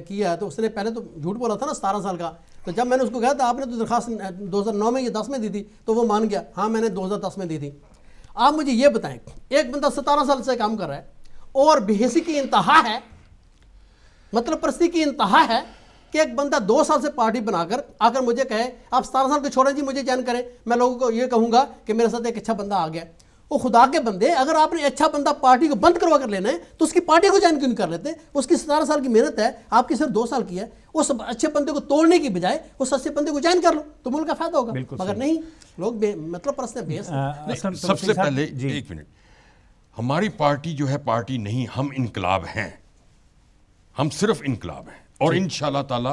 Speaker 1: کیا, تو اس نے پہلے تو جھوٹ بولا تھا نا 17 سال کا. تو جب میں نے اس کو کہا تھا آپ نے تو درخواست 2009 میں یا 10 میں دی تھی, تو وہ مان گیا ہاں میں نے 2010 میں دی تھی. آپ مجھے یہ بتائیں, ایک بندہ 17 سال سے کام کر رہا ہے اور بے حیثی کی انتہا ہے, مطلب پرستی کی انتہا ہے کہ ایک بندہ 2 سال سے پارٹی بنا کر آ کر مجھے کہے آپ 17 سال کو چھوڑیں جی مجھے جوائن کریں. میں لوگوں کو یہ کہوں گا کہ میرے ساتھ ایک اچھا بندہ آ گیا. وہ خدا کے بندے, اگر آپ نے اچھا بندہ پارٹی کو بند کروا کر لینا ہے تو اس کی پارٹی کو جوائن کیوں نہیں کر لیتے. اس کی 17 سال کی محنت ہے, آپ کی صرف 2 سال کی ہے. اس اچھے بندے کو توڑنے کی بجائے اس اچھے بندے کو جوائن کر لو تو ملک کا فائدہ ہوگا. مگر نہیں, لوگ مطلب پرستے بیس.
Speaker 3: سب سے پہلے ایک منٹ, ہماری پارٹی جو ہے پارٹی نہیں, ہم انقلاب ہیں, ہم صرف انقلاب ہیں, اور انشاءاللہ تعالی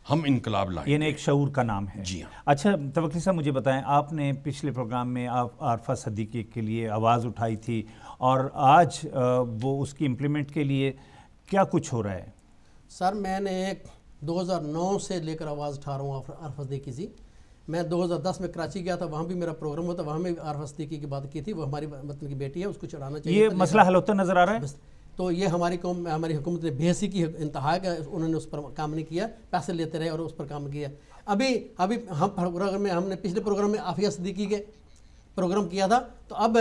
Speaker 3: ہم انقلاب لائیں.
Speaker 2: یہ ایک شعور کا نام ہے.
Speaker 3: جی ہاں.
Speaker 2: اچھا توکلی صاحب مجھے بتائیں, آپ نے پچھلے پروگرام میں آپ عارفہ صدیقی کے لیے آواز اٹھائی تھی, اور آج وہ اس کی امپلیمنٹ کے لیے کیا کچھ ہو رہا ہے؟
Speaker 1: سر میں نے 2009 سے لے کر آواز اٹھا رہا ہوں عارفہ صدیقی سے. میں 2010 میں کراچی گیا تھا, وہاں بھی میرا پروگرام ہوتا, وہاں میں عارفہ صدیقی کی بات کی تھی. وہ ہماری وطن کی بیٹی ہے, اس کو چڑھانا چاہیے.
Speaker 2: یہ مسئلہ حل ہوتا نظر آ رہا ہے.
Speaker 1: تو یہ ہماری قوم, ہماری حکومت نے بے حسی کی انتہا کہ انہوں نے اس پر کام نہیں کیا, پیسے لیتے رہے اور اس پر کام کیا. ابھی ہم پروگرام میں, ہم نے پچھلے پروگرام میں عافیہ صدیقی کے پروگرام کیا تھا, تو اب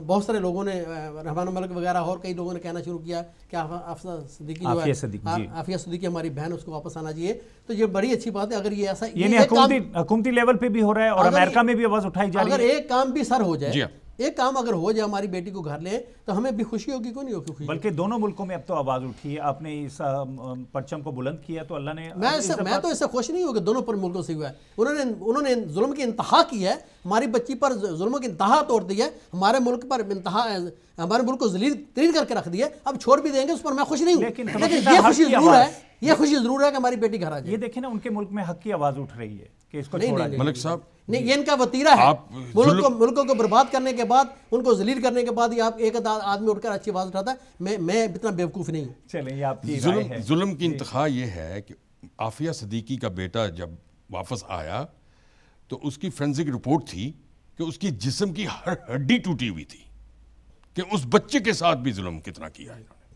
Speaker 1: بہت سارے لوگوں نے, رحمان ملک وغیرہ اور کئی لوگوں نے کہنا شروع کیا کہ عافیہ صدیقی جو ہے, عافیہ صدیقی ہماری بہن, اس کو واپس آنا چاہیے. تو یہ بڑی اچھی بات ہے. اگر یہ ایسا
Speaker 2: یعنی حکومتی لیول پہ بھی ہو رہا ہے اور امریکہ میں بھی آواز اٹھائی جا رہی ہے.
Speaker 1: اگر ایک کام بھی سر ہو جائے, ایک کام اگر ہو جائے, ہماری بیٹی کو گھر لیں, تو ہمیں بھی خوشی ہوگی, کیوں نہیں ہوگی خوشی.
Speaker 2: بلکہ دونوں ملکوں میں اب تو آواز اٹھی ہے, آپ نے اس پرچم کو بلند کیا, تو اللہ نے,
Speaker 1: میں تو اس سے خوش نہیں ہوں کہ دونوں پر ملکوں سے ہوا ہے. انہوں نے ظلم کی انتہا کی ہے, ہماری بچی پر ظلم کی انتہا توڑ دی ہے, ہمارے ملک پر انتہا, ہمارے ملک کو ذلیل ترین کر کے رکھ دیا. اب چھوڑ بھی دیں گے, اس پر میں خوش نہیں ہوں, لیکن یہ خوشی ضرور ہے, یہ خوشی ضرور ہے کہ ہماری بیٹی گھر آ جائے.
Speaker 2: یہ دیکھیں نا, ان کے ملک میں حق کی آواز اٹھ رہی ہے کہ اس کو چھوڑا جائے.
Speaker 3: ملک صاحب
Speaker 1: نہیں, یہ ان کا وطیرہ ہے. ملکوں کو برباد کرنے کے بعد, ان کو ذلیل کرنے کے بعد, یہ آپ ایک آدمی اٹھ کر اچھی آواز اٹھاتا ہے. میں اتنا بیوقوف نہیں ہوں.
Speaker 2: چلیں, یہ آپ کی رائے ہے.
Speaker 3: ظلم کی انتہا یہ ہے کہ عافیہ صدیقی کا بیٹا جب واپس آیا تو اس کی فورینسک رپورٹ تھی کہ اس کی جسم کی ہر ہڈی ٹوٹی ہوئی تھی, کہ اس بچے کے ساتھ بھی ظلم کتنا کیا ہے انہوں نے.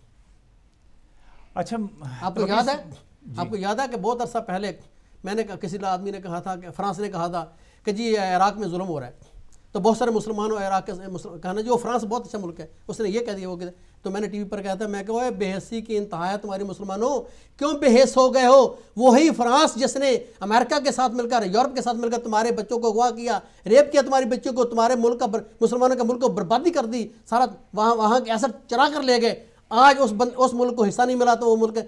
Speaker 2: اچھا,
Speaker 1: آپ کو یاد ہے کہ بہت عرصہ پہلے میں نے کسی آدمی نے کہا تھا, کہ فرانس نے کہا تھا کہ جی عراق میں ظلم ہو رہا ہے, تو بہت سارے مسلمانوں عراق کے کہنا جو فرانس بہت اچھا ملک ہے, اس نے یہ کہہ دیا. وہ تو میں نے ٹی وی پر کہا تھا, میں کہ بے حسی کی انتہا ہے تمہاری مسلمانوں, کیوں بے حس ہو گئے ہو؟ وہی فرانس جس نے امریکہ کے ساتھ مل کر, یورپ کے ساتھ مل کر تمہارے بچوں کو اغوا کیا, ریپ کیا تمہاری بچوں کو, تمہارے ملک کا, مسلمانوں کے ملک کو بربادی کر دی, سارا وہاں کے اثر چرا کر لے گئے. آج اس ملک کو حصہ نہیں ملا, تو وہ ملک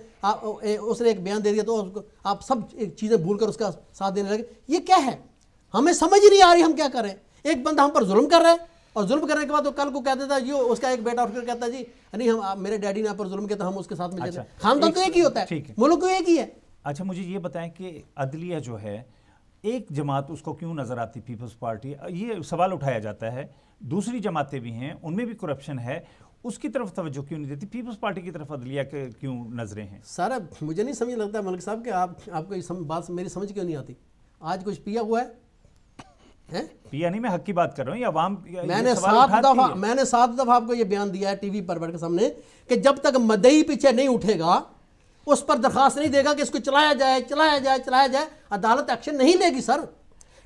Speaker 1: اس نے ایک بیان دے دیا, تو آپ سب چیزیں بھول کر اس کا ساتھ دینے لگے. یہ کیا ہے؟ ہمیں سمجھ نہیں آ رہی ہم کیا کریں. ایک بندہ ہم پر ظلم کر رہا ہے, اور ظلم کرنے کے بعد وہ کل کو کہتا تھا, یہ اس کا ایک بیٹا اٹھ کر کہتا ہے جی نہیں, ہم میرے ڈیڈی نے آپ پر ظلم کیا تو ہم اس کے ساتھ مل جاتے ہیں. خاندان تو ایک ہی ہوتا ہے, ملک تو ایک ہی ہے.
Speaker 2: اچھا, مجھے یہ بتائیں کہ عدلیہ جو ہے ایک جماعت, اس کو کیوں نظر آتی پیپلز پارٹی؟ یہ سوال اٹھایا جاتا ہے. دوسری جماعتیں بھی ہیں, ان میں بھی کرپشن ہے, اس کی طرف توجہ کیوں نہیں دیتی؟ پیپلز پارٹی کی طرف عدلیہ کے کیوں نظریں ہیں؟
Speaker 1: سارا مجھے نہیں سمجھ لگتا ملک صاحب کہ آپ کو یہ بات میری سمجھ کیوں نہیں آتی. آج کچھ پیا ہوا ہے, پیا
Speaker 2: نہیں, میں حق کی بات کر رہا ہوں. یہ عوام,
Speaker 1: میں نے 7 دفعہ آپ کو یہ بیان دیا ہے ٹی وی پر بیٹھ کے سامنے, کہ جب تک مدعی پیچھے نہیں اٹھے گا, اس پر درخواست نہیں دے گا کہ اس کو چلایا جائے, عدالت ایکشن نہیں لے گی. سر,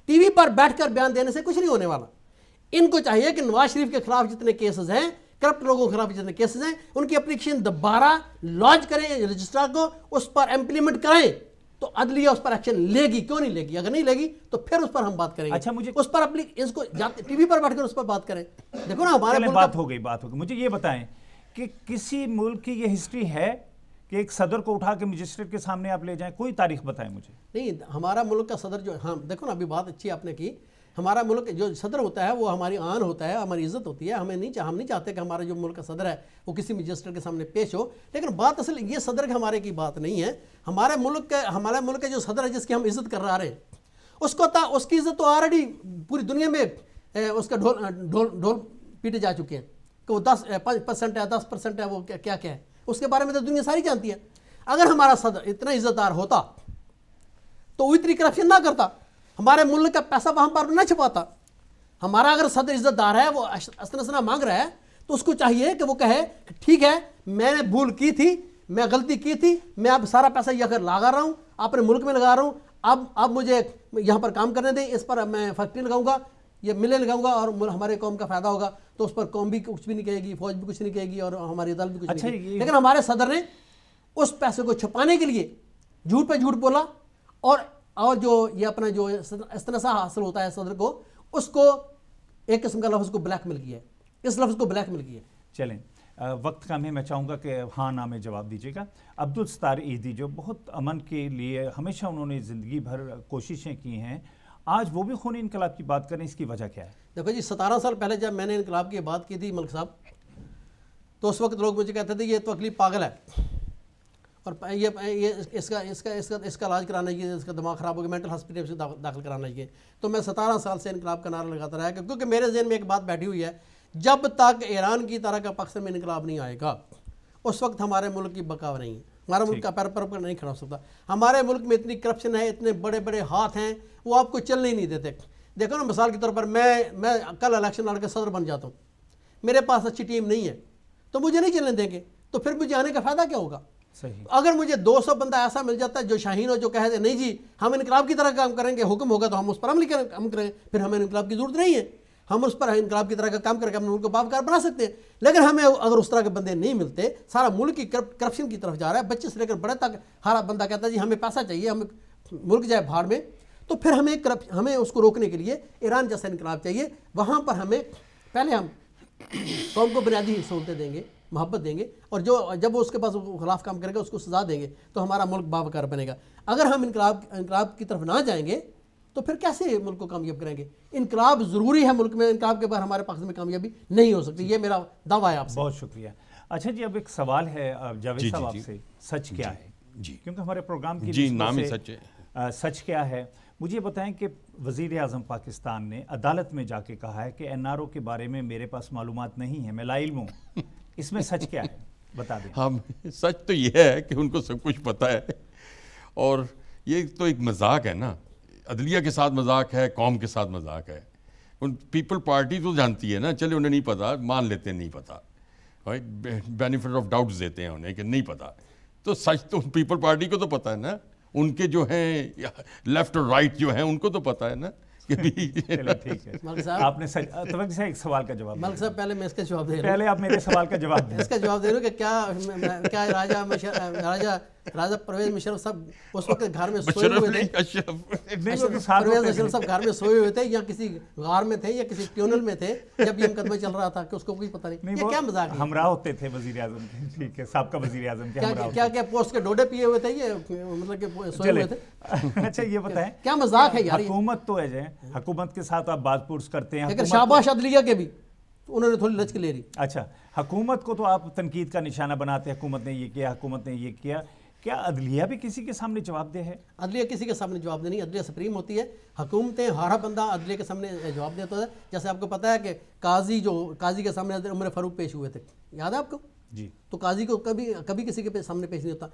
Speaker 1: ٹی وی پر بیٹھ کر بیان دینے سے کچھ نہیں ہونے والا. ان کو چاہیے کہ نواز شریف کے خلاف جتنے کیسز ہیں, کرپٹ لوگوں کے خلاف جتنے کیسز ہیں, ان کی اپلیکیشن دوبارہ لانچ کریں رجسٹرار کو, اس پر امپلیمنٹ کریں, تو عدلیہ اس پر ایکشن لے گی. کیوں نہیں لے گی؟ اگر نہیں لے گی تو پھر اس پر ہم بات کریں گے.
Speaker 2: اچھا, مجھے
Speaker 1: اس پر اس کو ٹی وی پر بیٹھ کر اس پر بات کریں. دیکھو نا, ہمارے
Speaker 2: بات ہو گئی. مجھے یہ بتائیں کہ کسی ملک کی یہ ہسٹری ہے کہ ایک صدر کو اٹھا کے مجسٹریٹ کے سامنے آپ لے جائیں؟ کوئی تاریخ بتائیں مجھے.
Speaker 1: نہیں, ہمارا ملک کا صدر جو, ہاں دیکھو نا, ابھی بات اچھی آپ نے کی. ہمارا ملک جو صدر ہوتا ہے وہ ہماری آن ہوتا ہے, ہماری عزت ہوتی ہے. ہم نہیں چاہتے کہ ہمارا جو ملک کا صدر ہے وہ کسی مجسٹریٹ کے سامنے پیش ہو. لیکن بات اصل یہ صدر کے ہمارے کی بات نہیں ہے. ہمارے ملک کا جو صدر ہے, جس کی ہم عزت کر رہے ہیں, اس کی عزت تو آلریڈی پوری دنیا میں اس کا ڈھول پیٹے جا چکے ہیں کہ وہ 10% ہے, 10% ہے, وہ کیا ہے, اس کے بارے میں تو دنیا ساری جانتی ہے. اگر ہمارا صدر اتنا عزت دار ہوتا تو وہ اتنی کرپشن نہ کرتا, ہمارے ملک کا پیسہ وہاں پر نہ چھپاتا. ہمارا اگر صدر عزت دار ہے, وہ استثنا مانگ رہا ہے, تو اس کو چاہیے کہ وہ کہے کہ ٹھیک ہے, میں نے بھول کی تھی, میں غلطی کی تھی, میں اب سارا پیسہ یہ کر لگا رہا ہوں, اپنے ملک میں لگا رہا ہوں, اب مجھے یہاں پر کام کرنے دیں, اس پر میں فیکٹری لگاؤں گا, یہ ملیں لگاؤں گا, اور ہمارے قوم کا فائدہ ہوگا. تو اس پر قوم بھی کچھ بھی نہیں کہے گی, فوج بھی کچھ نہیں کہے گی, اور ہماری عدالت بھی کچھ نہیں کہے گی. لیکن ہمارے صدر نے اس پیسے کو چھپانے کے لیے جھوٹ پہ جھوٹ بولا, اور جو یہ اپنا جو استنسا حاصل ہوتا ہے صدر کو, اس کو ایک قسم کا لفظ کو بلیک میل کیا ہے, اس لفظ کو بلیک میل کیا ہے.
Speaker 2: چلیں, وقت کم ہے, میں چاہوں گا کہ ہاں نہ میں جواب دیجیے گا. عبدالستار ایدھی, جو بہت امن کے لیے ہمیشہ انہوں نے زندگی بھر کوششیں کی ہیں, آج وہ بھی خونی انقلاب کی بات کریں, اس کی وجہ کیا ہے؟
Speaker 1: دیکھو جی, 17 سال پہلے جب میں نے انقلاب کی بات کی تھی ملک صاحب, تو اس وقت لوگ مجھے کہتے تھے یہ تو اگلی پاگل ہے, اور یہ اس کا علاج کرانا چاہیے, اس کا دماغ خراب ہو گیا, مینٹل ہاسپٹل سے داخل کرانا چاہیے. تو میں 17 سال سے انقلاب کا نعرہ لگاتا رہا, کیونکہ میرے ذہن میں ایک بات بیٹھی ہوئی ہے, جب تک ایران کی طرح کا پاکستان میں انقلاب نہیں آئے گا, اس وقت ہمارے ملک کی بقا نہیں ہے. ہمارا ملک کا پیر پر نہیں کھڑا ہو سکتا. ہمارے ملک میں اتنی کرپشن ہے, اتنے بڑے بڑے ہاتھ ہیں, وہ آپ کو چلنے ہی نہیں دیتے. دیکھو نا مثال کے طور پر میں کل الیکشن لڑ کے صدر بن جاتا ہوں, میرے پاس اچھی ٹیم نہیں ہے تو مجھے نہیں چلنے دیں گے, تو پھر مجھے آنے کا فائدہ کیا ہوگا؟ اگر مجھے 200 بندہ ایسا مل جاتا ہے جو شاہین ہو, جو کہتے ہیں نہیں جی ہم انقلاب کی طرح کام کریں گے, حکم ہوگا تو ہم اس پر عمل کریں, پھر ہمیں انقلاب کی ضرورت نہیں ہے, ہم اس پر انقلاب کی طرح کا کام کر کے اپنے ملک کو باوقار بنا سکتے ہیں. لیکن ہمیں اگر اس طرح کے بندے نہیں ملتے, سارا ملک کی کرپشن کی طرف جا رہا ہے, بچے سے لے کر بڑے تک ہر بندہ کہتا ہے جی ہمیں پیسہ چاہیے, ہمیں ملک جائے بھاڑ میں, تو پھر ہمیں اس کو روکنے کے لیے ایران جیسا انقلاب چاہیے. وہاں پر ہمیں پہلے ہم قوم کو بنیادی سہولتیں دیں گے, محبت دیں گے, اور جب وہ اس کے پاس خلاف کام کرے گا اس کو سزا دیں گے, تو ہمارا ملک باوقار بنے گا. اگر ہم انقلاب کی طرف نہ جائیں گے تو پھر کیسے ملک کو کامیاب کریں گے؟ انقلاب ضروری ہے ملک میں, انقلاب کے بعد ہمارے پاکستان میں کامیابی نہیں ہو سکتی, یہ میرا دعویٰ ہے آپ سے.
Speaker 2: بہت شکریہ. اچھا جی, اب ایک سوال ہے جاوید صاحب آپ سے, سچ کیا ہے؟
Speaker 3: جی
Speaker 2: کیونکہ ہمارے پروگرام کی
Speaker 3: جی نام ہی سچ ہے.
Speaker 2: سچ کیا ہے؟ مجھے بتائیں کہ وزیر اعظم پاکستان نے عدالت میں جا کے کہا ہے کہ NRO کے بارے میں میرے پاس معلومات نہیں ہے, میں لا علم ہوں. اس میں سچ کیا ہے بتا دیں.
Speaker 3: ہاں, سچ تو یہ ہے کہ ان کو سب کچھ پتہ ہے, اور یہ تو ایک مذاق ہے نا, عدلیہ کے ساتھ مذاق ہے, قوم کے ساتھ مذاق ہے. ان پیپل پارٹی تو جانتی ہے نا, چلے انہیں نہیں پتا, مان لیتے ہیں نہیں پتا, بینیفٹ آف ڈاؤٹس دیتے ہیں انہیں کہ نہیں پتا, تو سچ تو پیپل پارٹی کو تو پتا ہے نا, ان کے جو ہیں لیفٹ اور رائٹ جو ہیں ان کو تو پتا ہے نا.
Speaker 2: ٹھیک ہے, آپ نے توجہ سے ایک سوال کا جواب.
Speaker 1: ملک صاحب پہلے میں اس کا جواب دے رہا ہوں,
Speaker 2: پہلے آپ میرے سوال کا جواب دیں.
Speaker 1: اس کا جواب دے رہا ہوں کہ کیا راجہ پرویز مشرف صاحب اس وقت گھر میں سوئے ہوئے تھے, پرویز مشرف صاحب گھر میں سوئے ہوئے تھے یا کسی غار میں تھے یا کسی ٹیونل میں تھے جب یہ مقدمہ چل رہا تھا, کہ اس کو کوئی پتہ نہیں. یہ کیا مذاق ہے؟
Speaker 2: ہمراہ ہوتے تھے وزیر اعظم کے, ٹھیک ہے, سابقہ وزیر اعظم کے ہمراہ.
Speaker 1: کیا پوسٹ کے ڈوڈے پیے ہوئے تھے, یہ مطلب کہ سوئے ہوئے تھے؟
Speaker 2: اچھا یہ بتائیں,
Speaker 1: کیا مذاق ہے یار؟
Speaker 2: حکومت تو ہے, حکومت کے ساتھ آپ بات پرس کرتے ہیں,
Speaker 1: لیکن شاباش عدلیہ کے بھی انہوں نے تھوڑی لچک لے لی.
Speaker 2: اچھا, حکومت کو تو آپ تنقید کا نشانہ بناتے ہیں, حکومت نے یہ کیا, حکومت نے یہ کیا. کیا عدلیہ بھی کسی کے سامنے جواب دہ ہے؟
Speaker 1: عدلیہ کسی کے سامنے جواب دہ نہیں, عدلیہ سپریم ہوتی ہے. حکومتیں ہر بندہ عدلیہ کے سامنے جواب دیتا ہے. جیسے آپ کو پتہ ہے کہ قاضی کے سامنے عمر فاروق پیش ہوئے تھے, یاد ہے آپ کو؟
Speaker 2: جی. تو
Speaker 1: قاضی کو کبھی کسی کے سامنے پیش نہیں ہوتا.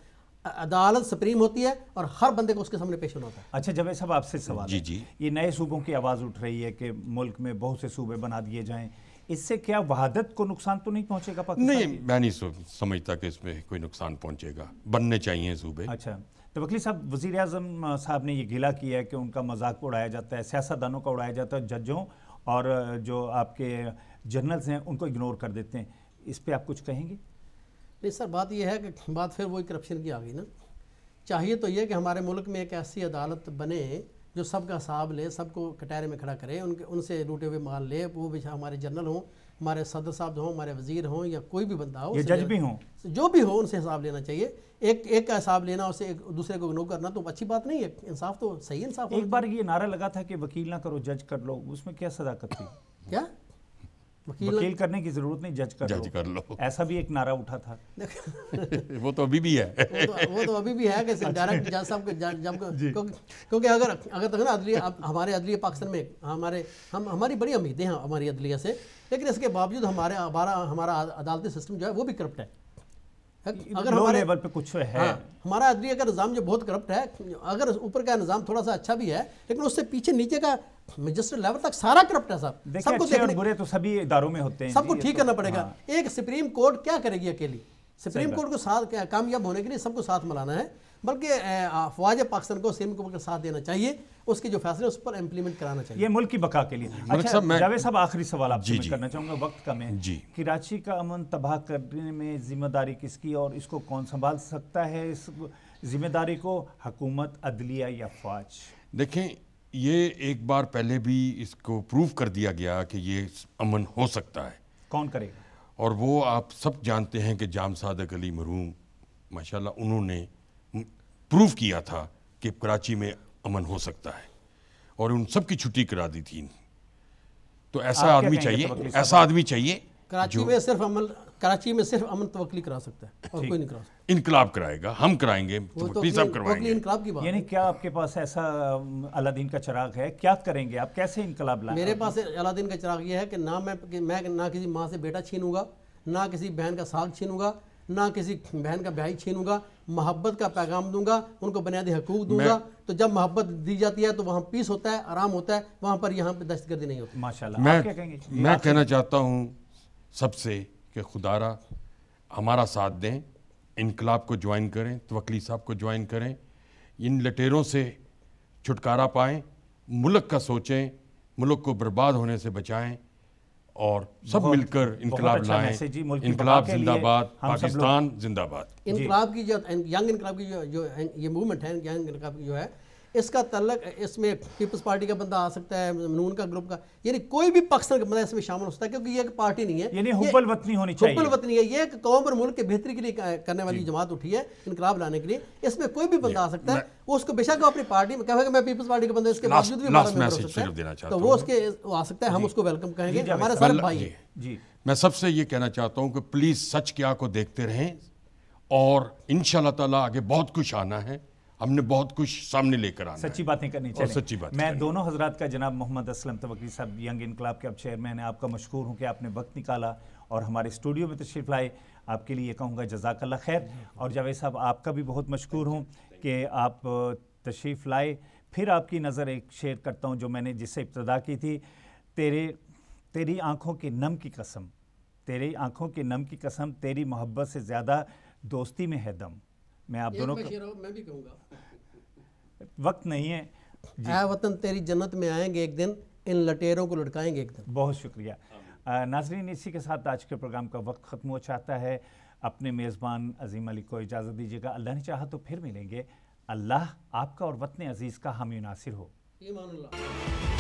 Speaker 1: عدالت سپریم ہوتی ہے اور ہر بندے کو اس کے سامنے پیش ہونا ہوتا ہے.
Speaker 2: اچھا جاوید صاحب آپ سے سوال ہے,
Speaker 3: جی
Speaker 2: یہ نئے صوبوں کی آواز اٹھ رہی ہے کہ ملک میں بہت سے صوبے بنا دیے جائیں, اس سے کیا وحدت کو نقصان تو نہیں پہنچے گا پاکستان؟
Speaker 3: نہیں, میں نہیں سمجھتا کہ اس میں کوئی نقصان پہنچے گا, بننے چاہیے صوبے.
Speaker 2: اچھا, تو وکیل صاحب وزیر اعظم صاحب نے یہ گلہ کیا ہے کہ ان کا مذاق اڑایا جاتا ہے, سیاستدانوں کا اڑایا جاتا ہے, ججوں اور جو آپ کے جنرلز ہیں ان کو اگنور کر دیتے ہیں, اس پہ آپ کچھ کہیں گے؟
Speaker 1: نہیں سر, بات یہ ہے کہ بات پھر وہی کرپشن کی آ گئی نا. چاہیے تو یہ کہ ہمارے ملک میں ایک ایسی عدالت بنے جو سب کا حساب لے, سب کو کٹہرے میں کھڑا کرے, ان سے لوٹے ہوئے مال لے, وہ بھی ہمارے جنرل ہوں, ہمارے صدر صاحب ہوں, ہمارے وزیر ہوں, یا کوئی بھی بندہ ہو,
Speaker 2: یہ جج بھی ہوں,
Speaker 1: جو بھی ہو, ان سے حساب لینا چاہیے. ایک کا حساب لینا, اسے ایک دوسرے کو اگنور کرنا تو اچھی بات نہیں ہے. انصاف تو صحیح انصاف.
Speaker 2: ایک بار یہ نعرہ لگا تھا کہ وکیل نہ کرو جج کر لو, اس میں کیا صداقت تھی؟
Speaker 1: کیا
Speaker 2: وکیل کرنے کی جب نہیں, جج کر لو, ایسا بھی ایک نعرہ اٹھا تھا.
Speaker 3: وہ تو ابھی بھی ہے,
Speaker 1: وہ تو ابھی بھی ہے کہ ڈائریکٹ جج صاحب کیونکہ اگر تک نا عدلیہ, ہمارے عدلیہ پاکستان میں ہماری بڑی امیدیں ہیں ہماری عدلیہ سے, لیکن اس کے باوجود ہمارا عدالتی سسٹم جو ہے وہ بھی کرپٹ ہے.
Speaker 2: اگر لو لیول پہ کچھ ہے,
Speaker 1: ہمارا عدلیہ کا نظام جو بہت کرپٹ ہے. اگر اوپر کا نظام تھوڑا سا اچھا بھی ہے, لیکن اس سے پیچھے نیچے کا مجسٹریٹ لیول تک سارا کرپٹ ہے صاحب.
Speaker 2: سب کو دیکھنے, برے تو سبھی اداروں میں ہوتے ہیں,
Speaker 1: سب کو ٹھیک کرنا پڑے گا. ایک سپریم کورٹ کیا کرے گی اکیلی؟ سپریم کورٹ کو ساتھ کامیاب ہونے کے لیے سب کو ساتھ ملانا ہے, بلکہ افواج پاکستان کو سپریم کورٹ کا ساتھ دینا چاہیے, اس کے جو فیصلے اس پر امپلیمنٹ کرانا چاہیے,
Speaker 2: یہ ملک کی بقا کے لیے. اچھا جاوید صاحب, آخری سوال آپ سے میں کرنا چاہوں گا, وقت کم ہے. کراچی کا امن تباہ کرنے میں ذمہ داری کس کی, اور اس کو کون سنبھال سکتا ہے, اس ذمہ داری کو حکومت, عدلیہ یا فوج؟
Speaker 3: دیکھیں, یہ ایک بار پہلے بھی اس کو پروف کر دیا گیا کہ یہ امن ہو سکتا ہے.
Speaker 2: کون کرے گا؟
Speaker 3: اور وہ آپ سب جانتے ہیں کہ جام صادق علی مرحوم ماشاءاللہ انہوں نے پروف کیا تھا کہ کراچی میں امن ہو سکتا ہے, اور ان سب کی چھٹی کرا دی تھی. تو ایسا آدمی چاہیے
Speaker 1: کراچی میں صرف امن توکلی کرا سکتا ہے, اور کوئی نہیں کرا سکتا.
Speaker 3: انقلاب کرائے گا, ہم کرائیں گے, سب کروائیں گے.
Speaker 2: یعنی کیا آپ کے پاس ایسا علادین کا چراغ ہے, کیا کریں گے آپ, کیسے انقلاب لائیں؟
Speaker 1: میرے پاس علادین کا چراغ یہ ہے کہ نہ میں کسی ماں سے بیٹا چھینوں گا, نہ کسی بہن کا ساگ چھینوں گا, نہ کسی بہن کا بیاہی چھینوں گا، محبت کا پیغام دوں گا، ان کو بنیادی حقوق دوں گا. تو جب محبت دی جاتی ہے تو وہاں پیس ہوتا ہے، آرام ہوتا ہے، وہاں پر یہاں پہ دہشت گردی نہیں ہوتی.
Speaker 2: ماشاءاللہ. آپ کیا کہیں گے؟
Speaker 3: میں کہنا چاہتا ہوں سب سے کہ خدا را ہمارا ساتھ دیں، انقلاب کو جوائن کریں، توکلی صاحب کو جوائن کریں، ان لٹیروں سے چھٹکارا پائیں، ملک کا سوچیں، ملک کو برباد ہونے سے بچائیں، اور سب مل کر انقلاب لائیں. انقلاب زندہ باد، پاکستان زندہ باد.
Speaker 1: انقلاب کی جو ینگ انقلاب کی جو یہ موومنٹ ہے، ینگ انقلاب کی جو ہے، اس کا تعلق اس میں پیپلز پارٹی کا بندہ آ سکتا ہے، نون کا گروپ کا، یعنی کوئی بھی پاکستان کا بندہ اس میں شامل ہو سکتا ہے، کیونکہ یہ ایک پارٹی نہیں ہے،
Speaker 2: یعنی حب الوطنی ہونی چاہیے.
Speaker 1: حب الوطنی ہے، یہ ایک قوم اور ملک کے بہتری کے لیے کرنے والی جماعت اٹھی ہے انقلاب لانے کے لیے. اس میں کوئی بھی بندہ آ سکتا ہے، وہ اس کو بے شک وہ اپنی پارٹی میں کہے گا میں پیپلز پارٹی کا بندہ، اس کے باوجود بھی ہمارا ممبر ہو سکتا ہے، تو وہ اس کے آ سکتا ہے، ہم اس کو ویلکم کہیں گے، ہمارے سارے بھائی ہیں.
Speaker 2: جی
Speaker 3: میں سب سے یہ کہنا چاہتا ہوں کہ پلیز سچ کیا کو دیکھتے رہیں، اور انشاءاللہ تعالیٰ آگے بہت کچھ آنا ہے، ہم نے بہت کچھ سامنے لے کر آنا ہے،
Speaker 2: سچی باتیں کرنی
Speaker 3: اور
Speaker 2: چاہیے.
Speaker 3: سچی باتیں
Speaker 2: میں دونوں حضرات کا، جناب محمد اسلم توکلی صاحب ینگ انقلاب کے اب چیئرمین ہیں، آپ کا مشکور ہوں کہ آپ نے وقت نکالا اور ہمارے اسٹوڈیو میں تشریف لائے. آپ کے لیے یہ کہوں گا جزاک اللہ خیر. اور جاوید صاحب آپ کا بھی بہت مشکور ہوں کہ آپ تشریف لائے. پھر آپ کی نظر ایک شیئر کرتا ہوں جو میں نے جس سے ابتدا کی تھی. تیری آنکھوں کے نم کی قسم، تیری آنکھوں کے نم کی قسم، تیری محبت سے زیادہ دوستی میں ہے دم. میں آپ دونوں کو
Speaker 1: میں بھی کہوں گا،
Speaker 2: وقت نہیں ہے.
Speaker 1: اے وطن تیری جنت میں آئیں گے ایک دن، ان لٹیروں کو لٹکائیں گے ایک دن.
Speaker 2: بہت شکریہ. ناظرین، اسی کے ساتھ آج کے پروگرام کا وقت ختم ہو چاہتا ہے. اپنے میزبان عظیم علی کو اجازت دیجیے گا. اللہ نے چاہا تو پھر ملیں گے. اللہ آپ کا اور وطن عزیز کا حامی و ناصر ہو.
Speaker 1: ایمان اللہ.